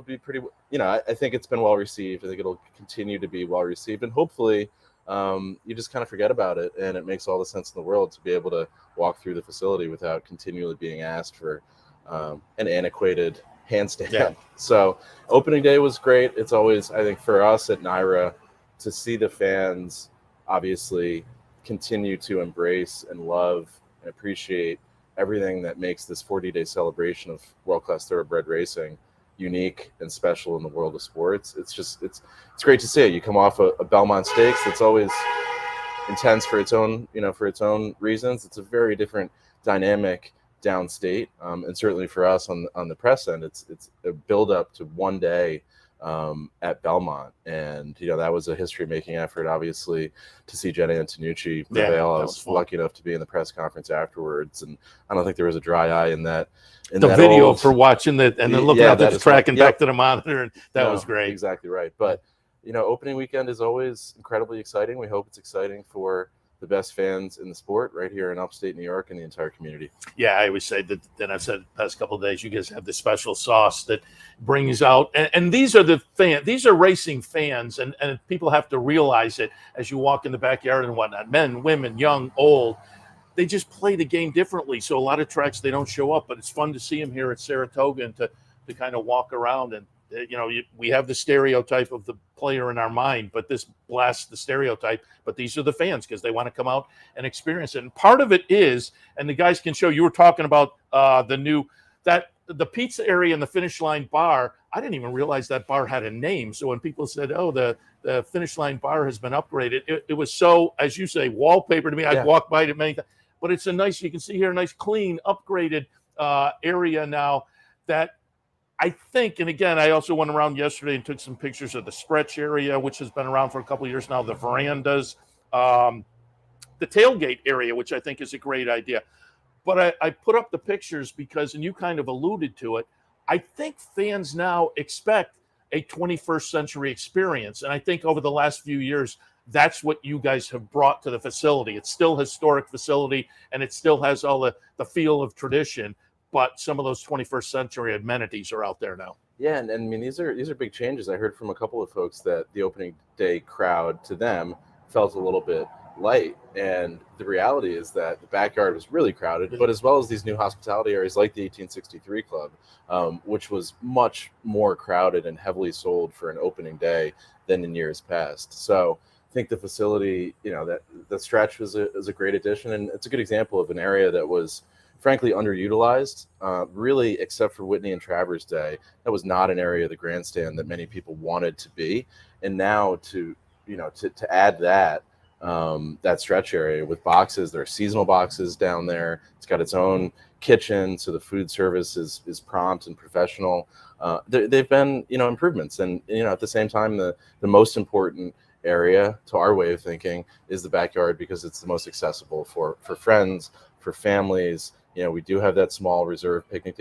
be pretty. I think it's been well received. I think it'll continue to be well received, and hopefully, you just kind of forget about it, and it makes all the sense in the world to be able to walk through the facility without continually being asked for an antiquated handstand. Yeah. So opening day was great. It's always, I think, for us at NYRA, to see the fans obviously continue to embrace and love and appreciate everything that makes this 40-day celebration of world-class thoroughbred racing unique and special in the world of sports. It's great to see it. You come off a Belmont Stakes that's always intense for its own reasons. It's a very different dynamic downstate, and certainly for us on the press end, it's a build up to one day at Belmont, and that was a history-making effort. Obviously, to see Jenna Antonucci prevail, I was lucky enough to be in the press conference afterwards, and I don't think there was a dry eye in that. The video for watching it and then looking at the track and back to the monitor, and that was great. Exactly right. But opening weekend is always incredibly exciting. We hope it's exciting for the best fans in the sport right here in upstate New York and the entire community. Yeah, I always say that, and I've said the past couple of days, you guys have the special sauce that brings out, and these are the fans, these are racing fans, and people have to realize it as you walk in the backyard and whatnot. Men, women, young, old, they just play the game differently. So a lot of tracks, they don't show up, but it's fun to see them here at Saratoga and to kind of walk around. And we have the stereotype of the player in our mind, but this blasts the stereotype. But these are the fans because they want to come out and experience it. And part of it is, and the guys can show, you were talking about the pizza area and the finish line bar. I didn't even realize that bar had a name. So when people said, oh, the finish line bar has been upgraded, it was so, as you say, wallpaper to me. I'd walk by it many times. But it's a nice, you can see here, a nice, clean, upgraded area now that I think, and again, I also went around yesterday and took some pictures of the stretch area, which has been around for a couple of years now, the verandas, the tailgate area, which I think is a great idea. But I put up the pictures because, and you kind of alluded to it, I think fans now expect a 21st century experience. And I think over the last few years, that's what you guys have brought to the facility. It's still a historic facility, and it still has all the feel of tradition, but some of those 21st century amenities are out there now. Yeah, and I mean these are big changes. I heard from a couple of folks that the opening day crowd to them felt a little bit light, and the reality is that the backyard was really crowded, but as well as these new hospitality areas like the 1863 Club, which was much more crowded and heavily sold for an opening day than in years past. So I think the facility, that the stretch is a great addition, and it's a good example of an area that was frankly underutilized, really, except for Whitney and Travers Day. That was not an area of the grandstand that many people wanted to be, and now to add that stretch area with boxes, there are seasonal boxes down there. It's got its own kitchen, so the food service is prompt and professional. They've been improvements, and at the same time, the most important area to our way of thinking is the backyard, because it's the most accessible for friends, for families. We do have that small reserved picnic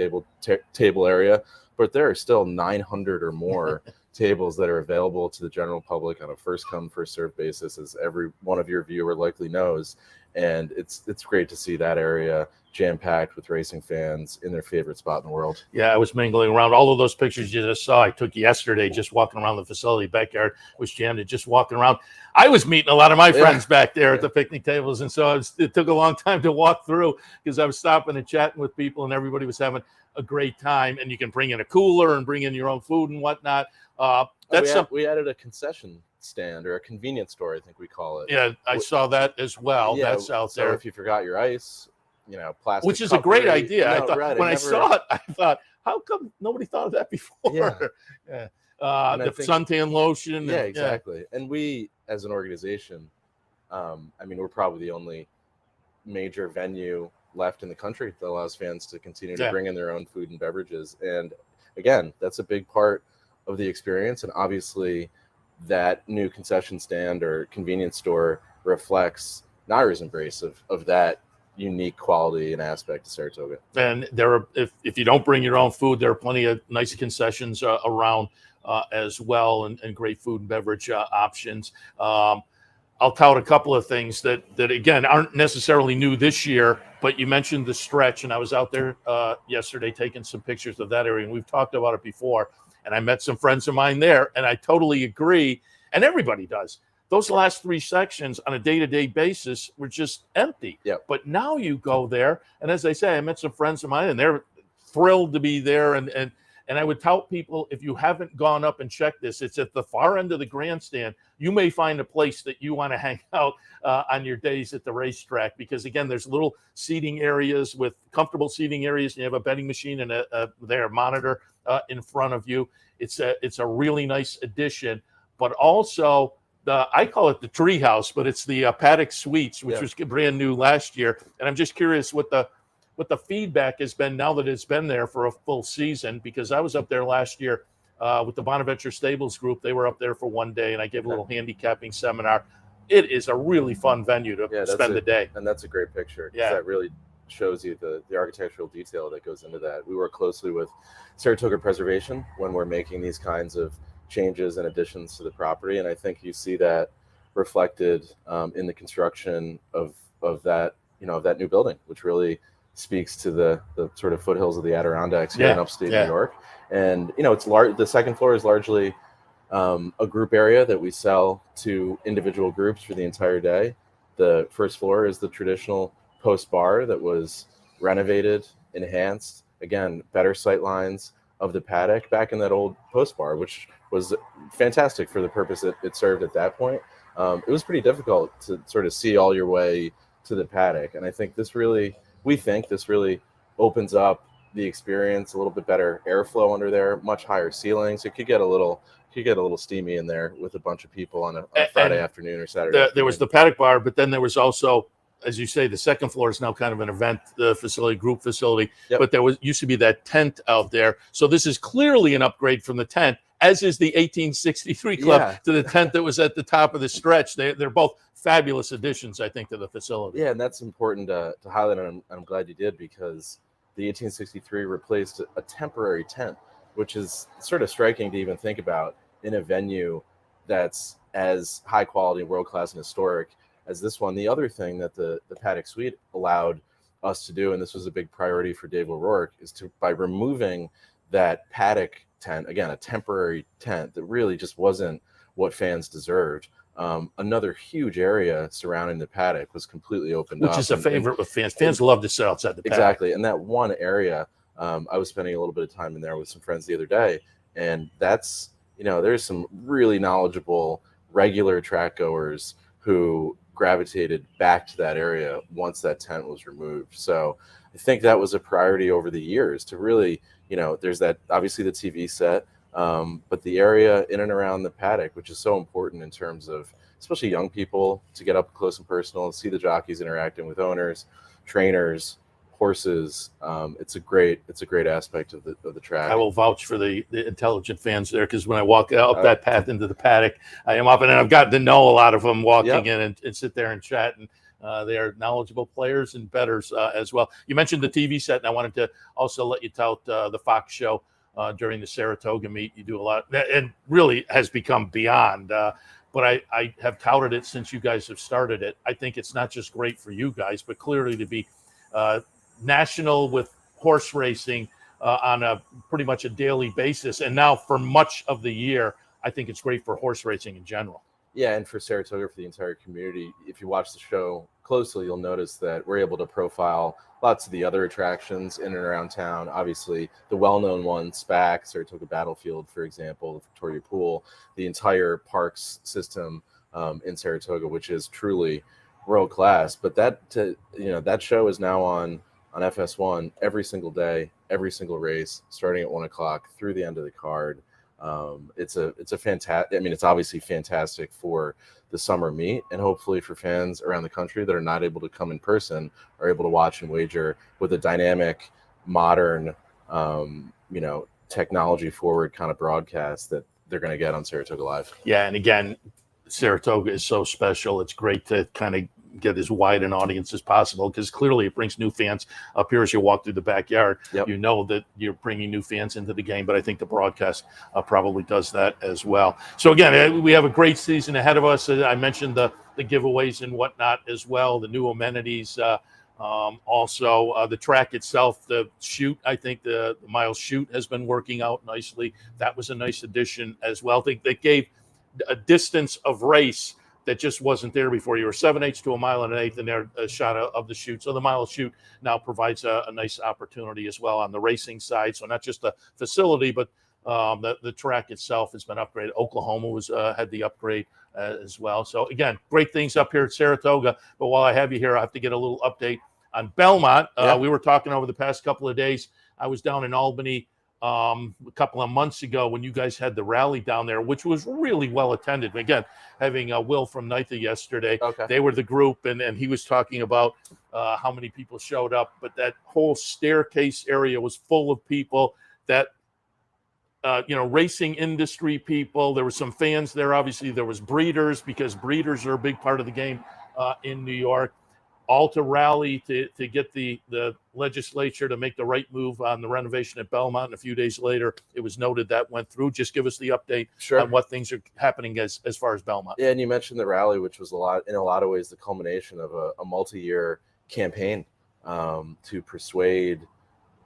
table area, but there are still 900 or more tables that are available to the general public on a first come first served basis, as every one of your viewer likely knows. And it's great to see that area jam-packed with racing fans in their favorite spot in the world. Yeah, I was mingling around. All of those pictures you just saw, I took yesterday just walking around the facility. Backyard was jammed and just walking around. I was meeting a lot of my friends back there at the picnic tables, and so it took a long time to walk through because I was stopping and chatting with people, and everybody was having a great time. And you can bring in a cooler and bring in your own food and whatnot. We added a concession stand, or a convenience store, I think we call it. Yeah, I saw that as well. Yeah, that's out there. So if you forgot your ice, plastic, which is a great idea. No, I thought right, when I saw it, I thought, how come nobody thought of that before? Yeah. The suntan lotion. Yeah, exactly. And we, as an organization, we're probably the only major venue left in the country that allows fans to continue to bring in their own food and beverages. And again, that's a big part of the experience. And obviously that new concession stand or convenience store reflects NYRA's embrace of that unique quality and aspect of Saratoga. And there are, if you don't bring your own food, there are plenty of nice concessions around as well, and great food and beverage options. I'll tout a couple of things that again aren't necessarily new this year, but you mentioned the stretch, and I was out there yesterday taking some pictures of that area, and we've talked about it before. And I met some friends of mine there, and I totally agree, and everybody does. Those last three sections on a day-to-day basis were just empty. Yep. But now you go there, and as I say, I met some friends of mine, and they're thrilled to be there. And I would tell people, if you haven't gone up and checked this, it's at the far end of the grandstand. You may find a place that you want to hang out on your days at the racetrack, because again, there's little seating areas with comfortable seating areas. You have a betting machine and a monitor in front of you. It's a really nice addition, but also I call it the tree house, but it's the Paddock Suites, which was brand new last year. And I'm just curious what the feedback has been now that it's been there for a full season, because I was up there last year with the Bonaventure Stables group. They were up there for one day, and I gave a little handicapping seminar. It is a really fun venue to spend the day. And that's a great picture. Yeah. That really shows you the architectural detail that goes into that. We work closely with Saratoga Preservation when we're making these kinds of changes and additions to the property, and I think you see that reflected in the construction of that new building, which really speaks to the sort of foothills of the Adirondacks here in upstate New York. And it's large. The second floor is largely a group area that we sell to individual groups for the entire day. The first floor is the traditional post bar that was renovated, enhanced, again, better sight lines of the paddock back in that old post bar, which was fantastic for the purpose that it served at that point. It was pretty difficult to sort of see all your way to the paddock. And I think we think this really opens up the experience, a little bit better airflow under there, much higher ceilings. It could get a little steamy in there with a bunch of people on a Friday afternoon or Saturday afternoon. There was the paddock bar, but then there was also, as you say, the second floor is now kind of an event facility, group facility. Yep. But used to be that tent out there. So this is clearly an upgrade from the tent, as is the 1863 Club to the tent that was at the top of the stretch. They're both fabulous additions, I think, to the facility. Yeah, and that's important to highlight, and I'm glad you did, because the 1863 replaced a temporary tent, which is sort of striking to even think about in a venue that's as high quality, world-class, and historic as this one. The other thing that the Paddock Suite allowed us to do, and this was a big priority for Dave O'Rourke, is by removing that paddock tent, again, a temporary tent that really just wasn't what fans deserved. Another huge area surrounding the paddock was completely opened up. Which is a favorite with fans. Fans love to sit outside the paddock. Exactly. And that one area, I was spending a little bit of time in there with some friends the other day, and that's, there's some really knowledgeable regular track goers who gravitated back to that area once that tent was removed. So I think that was a priority over the years to really, there's that, obviously the TV set, but the area in and around the paddock, which is so important in terms of especially young people to get up close and personal and see the jockeys interacting with owners, trainers, horses. It's a great aspect of the track. I will vouch for the intelligent fans there, because when I walk up that path into the paddock, I am up, and I've gotten to know a lot of them walking in and sit there and chat, and they are knowledgeable players and bettors as well. You mentioned the TV set, and I wanted to also let you tout the Fox show during the Saratoga meet. You do a lot, and really has become beyond. But I have touted it since you guys have started it. I think it's not just great for you guys, but clearly to be national with horse racing on a pretty much a daily basis. And now for much of the year, I think it's great for horse racing in general. Yeah, and for Saratoga, for the entire community, if you watch the show closely, you'll notice that we're able to profile lots of the other attractions in and around town. Obviously, the well-known ones, SPAC, Saratoga Battlefield, for example, the Victoria Pool, the entire parks system in Saratoga, which is truly world-class. But that show is now on FS1 every single day, every single race, starting at 1 o'clock through the end of the card. It's a fantastic, it's obviously fantastic for the summer meet, and hopefully for fans around the country that are not able to come in person are able to watch and wager with a dynamic, modern, technology forward kind of broadcast that they're going to get on Saratoga Live. Yeah. And again, Saratoga is so special. It's great to kind of get as wide an audience as possible, because clearly it brings new fans up here as you walk through the backyard. Yep. You know that you're bringing new fans into the game, but I think the broadcast probably does that as well. So again, we have a great season ahead of us. I mentioned the giveaways and whatnot as well, the new amenities. Also, the track itself, the chute, I think the mile chute has been working out nicely. That was a nice addition as well. I think they gave a distance of race that just wasn't there before. You were 7/8 to a mile and an eighth in there, a shot of the chute. So the mile chute now provides a nice opportunity as well on the racing side. So not just the facility, but the track itself has been upgraded. Oklahoma had the upgrade as well. So again, great things up here at Saratoga. But while I have you here, I have to get a little update on Belmont. We were talking over the past couple of days. I was down in Albany a couple of months ago when you guys had the rally down there, which was really well attended. Again, having Will from NYRA yesterday, they were the group, and he was talking about how many people showed up, but that whole staircase area was full of people that, racing industry people. There were some fans there. Obviously, there was breeders, because breeders are a big part of the game in New York. All to rally to get the legislature to make the right move on the renovation at Belmont. And a few days later, it was noted that went through. Just give us the update on what things are happening as far as Belmont. Yeah, and you mentioned the rally, which was in a lot of ways the culmination of a multi-year campaign to persuade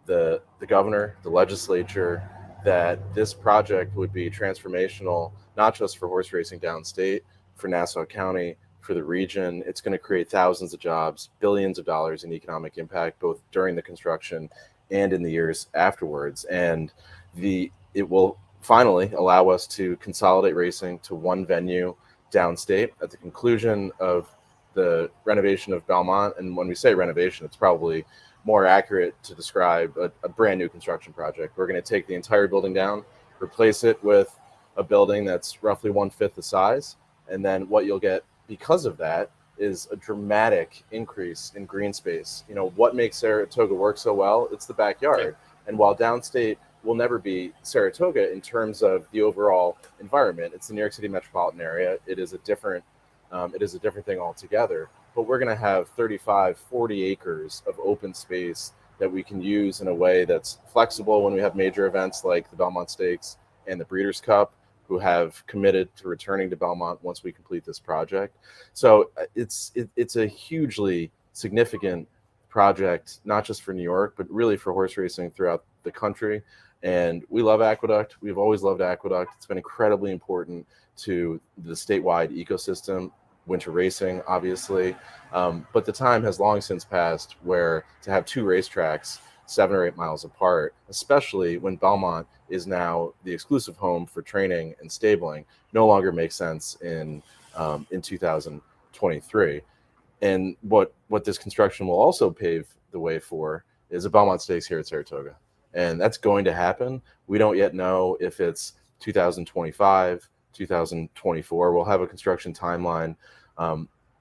the governor, the legislature, that this project would be transformational, not just for horse racing downstate, for Nassau County, for the region. It's going to create thousands of jobs, billions of dollars in economic impact, both during the construction and in the years afterwards. And it will finally allow us to consolidate racing to one venue downstate at the conclusion of the renovation of Belmont. And when we say renovation, it's probably more accurate to describe a brand new construction project. We're going to take the entire building down, replace it with a building that's roughly 1/5 the size. And then what you'll get because of that is a dramatic increase in green space. What makes Saratoga work so well? It's the backyard. And while downstate will never be Saratoga in terms of the overall environment, it's the New York City metropolitan area. It is a different thing altogether. But we're going to have 35, 40 acres of open space that we can use in a way that's flexible when we have major events like the Belmont Stakes and the Breeders' Cup, who have committed to returning to Belmont once we complete this project. So it's a hugely significant project, not just for New York, but really for horse racing throughout the country. And we love Aqueduct. We've always loved Aqueduct. It's been incredibly important to the statewide ecosystem, winter racing, obviously. But the time has long since passed where to have two racetracks 7 or 8 miles apart, especially when Belmont is now the exclusive home for training and stabling, no longer makes sense in 2023. And what this construction will also pave the way for is a Belmont Stakes here at Saratoga. And that's going to happen. We don't yet know if it's 2025, 2024. We'll have a construction timeline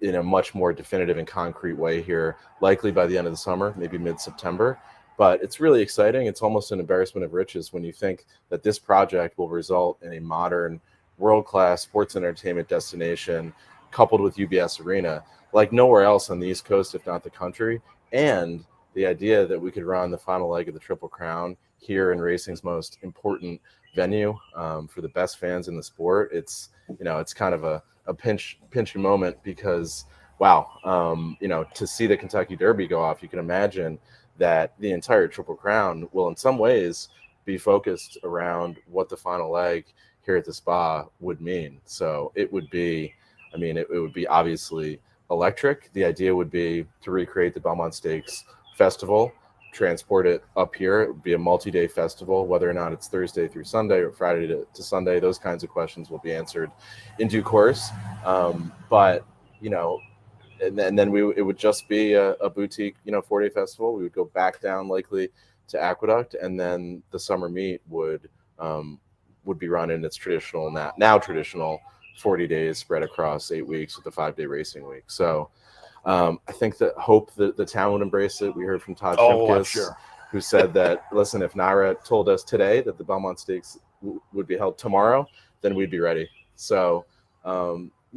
in a much more definitive and concrete way here, likely by the end of the summer, maybe mid-September. But it's really exciting. It's almost an embarrassment of riches when you think that this project will result in a modern, world-class sports entertainment destination coupled with UBS Arena like nowhere else on the East Coast, if not the country. And the idea that we could run the final leg of the Triple Crown here in racing's most important venue for the best fans in the sport, it's kind of a pinch moment because, wow, to see the Kentucky Derby go off, you can imagine that the entire Triple Crown will in some ways be focused around what the final leg here at the Spa would mean. So it would be, it would be obviously electric. The idea would be to recreate the Belmont Stakes Festival, transport it up here. It would be a multi-day festival, whether or not it's Thursday through Sunday or Friday to Sunday. Those kinds of questions will be answered in due course. But and then it would just be a boutique, 4-day festival. We would go back down likely to Aqueduct, and then the summer meet would be run in its traditional, now traditional 40 days spread across 8 weeks with a 5-day racing week. So I think that the town would embrace it. We heard from Todd Shimkus, who said that, listen, if NYRA told us today that the Belmont Stakes would be held tomorrow, then we'd be ready. So,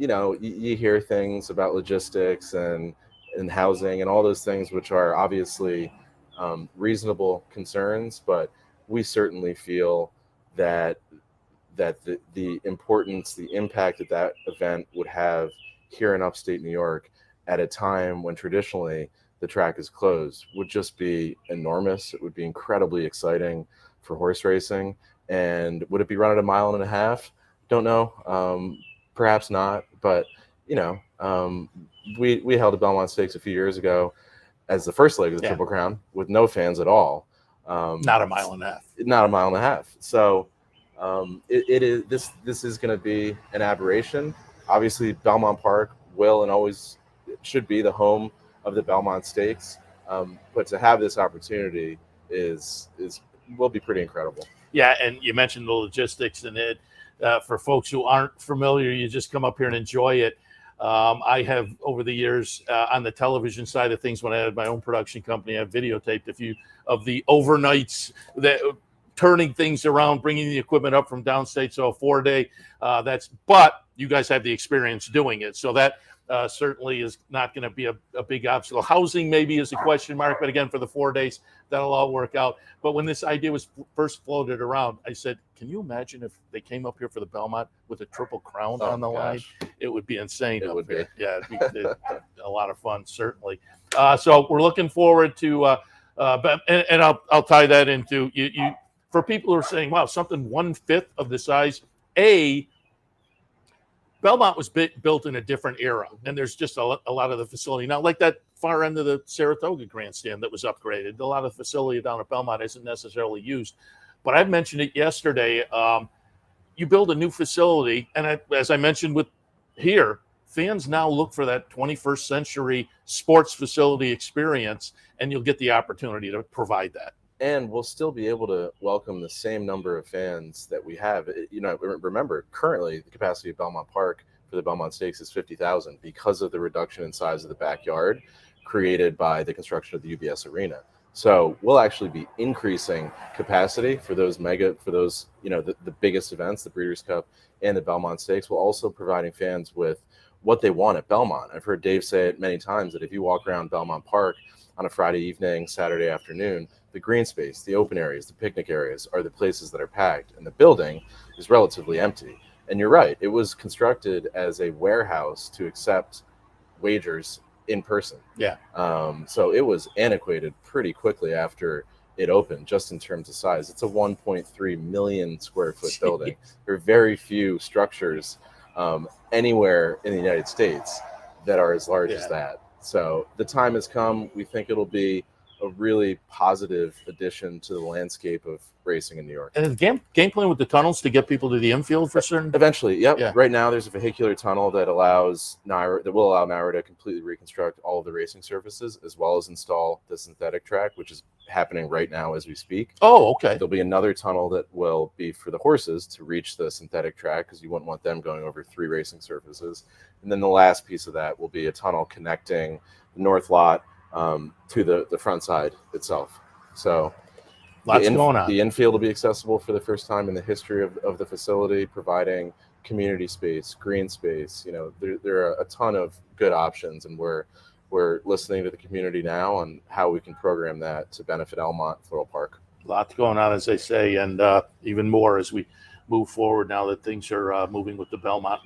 you hear things about logistics and housing and all those things, which are obviously reasonable concerns, but we certainly feel that the importance, the impact that event would have here in upstate New York at a time when traditionally the track is closed would just be enormous. It would be incredibly exciting for horse racing. And would it be run at 1.5 miles? Don't know. Perhaps not. But, we held the Belmont Stakes a few years ago as the first leg of the Triple Crown with no fans at all. Not 1.5 miles. Not 1.5 miles. So this is going to be an aberration. Obviously, Belmont Park will and always should be the home of the Belmont Stakes, but to have this opportunity will be pretty incredible. Yeah, and you mentioned the logistics, and it for folks who aren't familiar, you just come up here and enjoy it. I have over the years on the television side of things, when I had my own production company, I've videotaped a few of the overnights that turning things around, bringing the equipment up from downstate. So a 4-day, but you guys have the experience doing it. So that certainly is not going to be a big obstacle. Housing maybe is a question mark, but again, for the 4 days, that'll all work out. But when this idea was first floated around, I said, can you imagine if they came up here for the Belmont with a Triple Crown on the line? It would be insane. It would be. Yeah, it'd be a lot of fun, certainly. So we're looking forward to, and I'll tie that into you. For people who are saying, wow, something 1/5 of the size, Belmont was built in a different era, and there's just a lot of the facility now, like that far end of the Saratoga grandstand that was upgraded. A lot of the facility down at Belmont isn't necessarily used, but I mentioned it yesterday. You build a new facility, and as I mentioned with here, fans now look for that 21st century sports facility experience, and you'll get the opportunity to provide that. And we'll still be able to welcome the same number of fans that we have. Remember, currently the capacity of Belmont Park for the Belmont Stakes is 50,000 because of the reduction in size of the backyard created by the construction of the UBS Arena. So we'll actually be increasing capacity for those the biggest events, the Breeders' Cup and the Belmont Stakes, while also providing fans with what they want at Belmont. I've heard Dave say it many times that if you walk around Belmont Park on a Friday evening, Saturday afternoon, the green space, the open areas, the picnic areas are the places that are packed, and the building is relatively empty. And you're right, it was constructed as a warehouse to accept wagers in person. Yeah. So it was antiquated pretty quickly after it opened, just in terms of size. It's a 1.3 million square foot building. There are very few structures anywhere in the United States that are as large as that. So the time has come. We think it'll be a really positive addition to the landscape of racing in New York. And is game plan with the tunnels to get people to the infield for certain? Eventually, yep. Yeah. Right now, there's a vehicular tunnel that will allow NYRA to completely reconstruct all of the racing surfaces, as well as install the synthetic track, which is happening right now as we speak. Oh, okay. There'll be another tunnel that will be for the horses to reach the synthetic track, because you wouldn't want them going over 3 racing surfaces. And then the last piece of that will be a tunnel connecting the north lot to the front side itself. So lots going on. The infield will be accessible for the first time in the history of the facility, providing community space, green space. You know, there are a ton of good options, and we're listening to the community now on how we can program that to benefit Elmont Floral Park. Lots going on, as they say, and even more as we move forward now that things are moving with the Belmont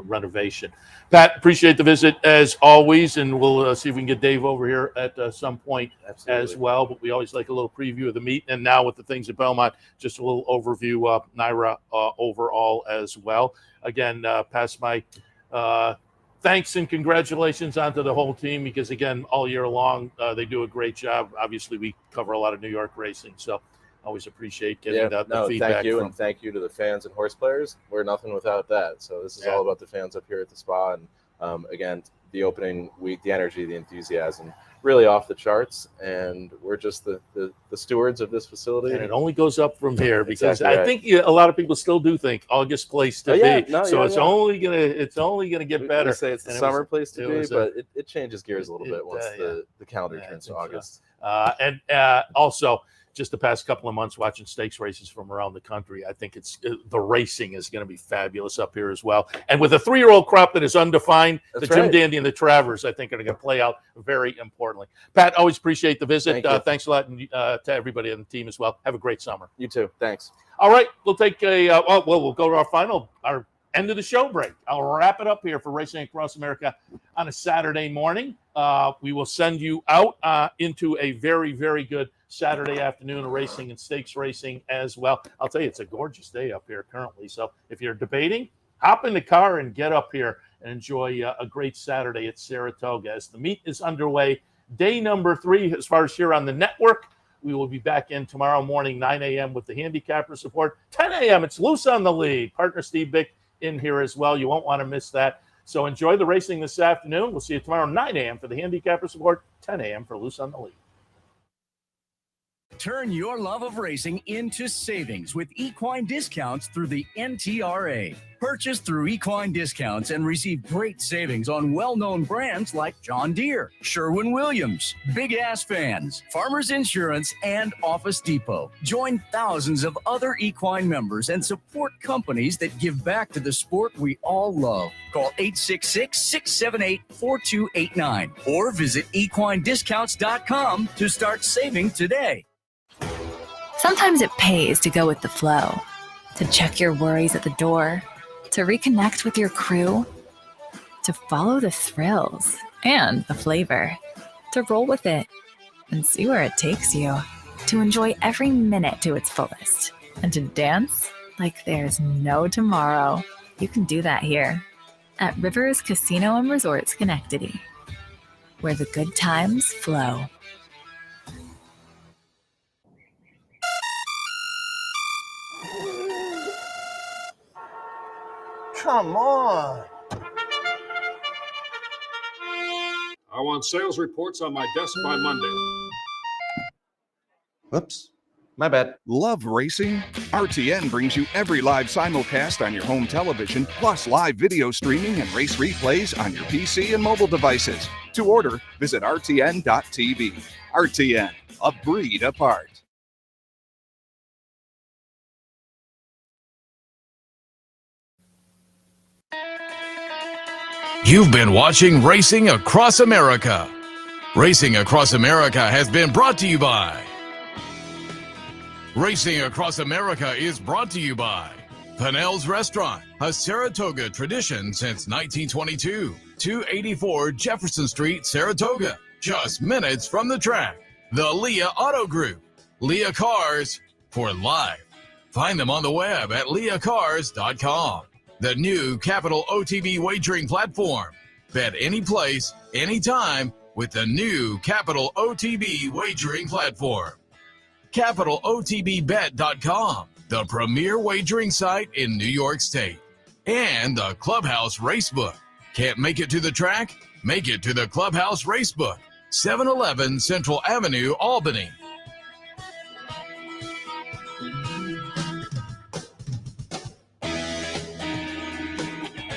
renovation. Pat, appreciate the visit as always, and we'll see if we can get Dave over here at some point as well. But we always like a little preview of the meet, and now with the things at Belmont, just a little overview of NYRA overall as well. Again, pass my thanks and congratulations onto the whole team, because again, all year long they do a great job. Obviously, we cover a lot of New York racing, so always appreciate getting the feedback. Thank you, and thank you to the fans and horse players. We're nothing without that. So this is all about the fans up here at the spa, and again, the opening week, the energy, the enthusiasm, really off the charts. And we're just the stewards of this facility. And it only goes up from here, because I think a lot of people still do think August place to be. It's only gonna get better. We say it's the summer place to be, but it changes gears a little bit once the calendar turns to August. And also, just the past couple of months watching stakes races from around the country, I think the racing is going to be fabulous up here as well. And with a 3-year-old crop that is undefined, Jim Dandy and the Travers, I think, are going to play out very importantly. Pat, always appreciate the visit. Thanks a lot, and to everybody on the team as well. Have a great summer. You too. Thanks. All right, we'll take we'll go to our end of the show break. I'll wrap it up here for Racing Across America on a Saturday morning. We will send you out into a very, very good Saturday afternoon of racing and stakes racing as well. I'll tell you, it's a gorgeous day up here currently. So if you're debating, hop in the car and get up here and enjoy a great Saturday at Saratoga as the meet is underway. Day number 3, as far as here on the network. We will be back in tomorrow morning, 9 a.m. with the handicapper support. 10 a.m. It's Loose on the Lead. Partner Steve Bick in here as well. You won't want to miss that. So enjoy the racing this afternoon. We'll see you tomorrow, 9 a.m. for the handicapper support, 10 a.m. for Loose on the Lead. Turn your love of racing into savings with equine discounts through the NTRA. Purchase through equine discounts and receive great savings on well-known brands like John Deere, Sherwin-Williams, Big Ass Fans, Farmers Insurance, and Office Depot. Join thousands of other equine members and support companies that give back to the sport we all love. Call 866-678-4289 or visit equinediscounts.com to start saving today. Sometimes it pays to go with the flow, to check your worries at the door, to reconnect with your crew, to follow the thrills and the flavor, to roll with it and see where it takes you, to enjoy every minute to its fullest, and to dance like there's no tomorrow. You can do that here at Rivers Casino and Resorts Schenectady, where the good times flow. Come on. I want sales reports on my desk by Monday. Whoops. My bad. Love racing? RTN brings you every live simulcast on your home television, plus live video streaming and race replays on your PC and mobile devices. To order, visit rtn.tv. RTN, a breed apart. You've been watching Racing Across America. Racing Across America has been brought to you by. Racing Across America is brought to you by Pinnell's Restaurant, a Saratoga tradition since 1922. 284 Jefferson Street, Saratoga, just minutes from the track. The Leah Auto Group, Leah Cars for life. Find them on the web at leahcars.com. The new Capital OTB wagering platform. Bet any place, anytime with the new Capital OTB wagering platform. CapitalOTBBet.com, the premier wagering site in New York State. And the Clubhouse Racebook. Can't make it to the track? Make it to the Clubhouse Racebook, 711 Central Avenue, Albany.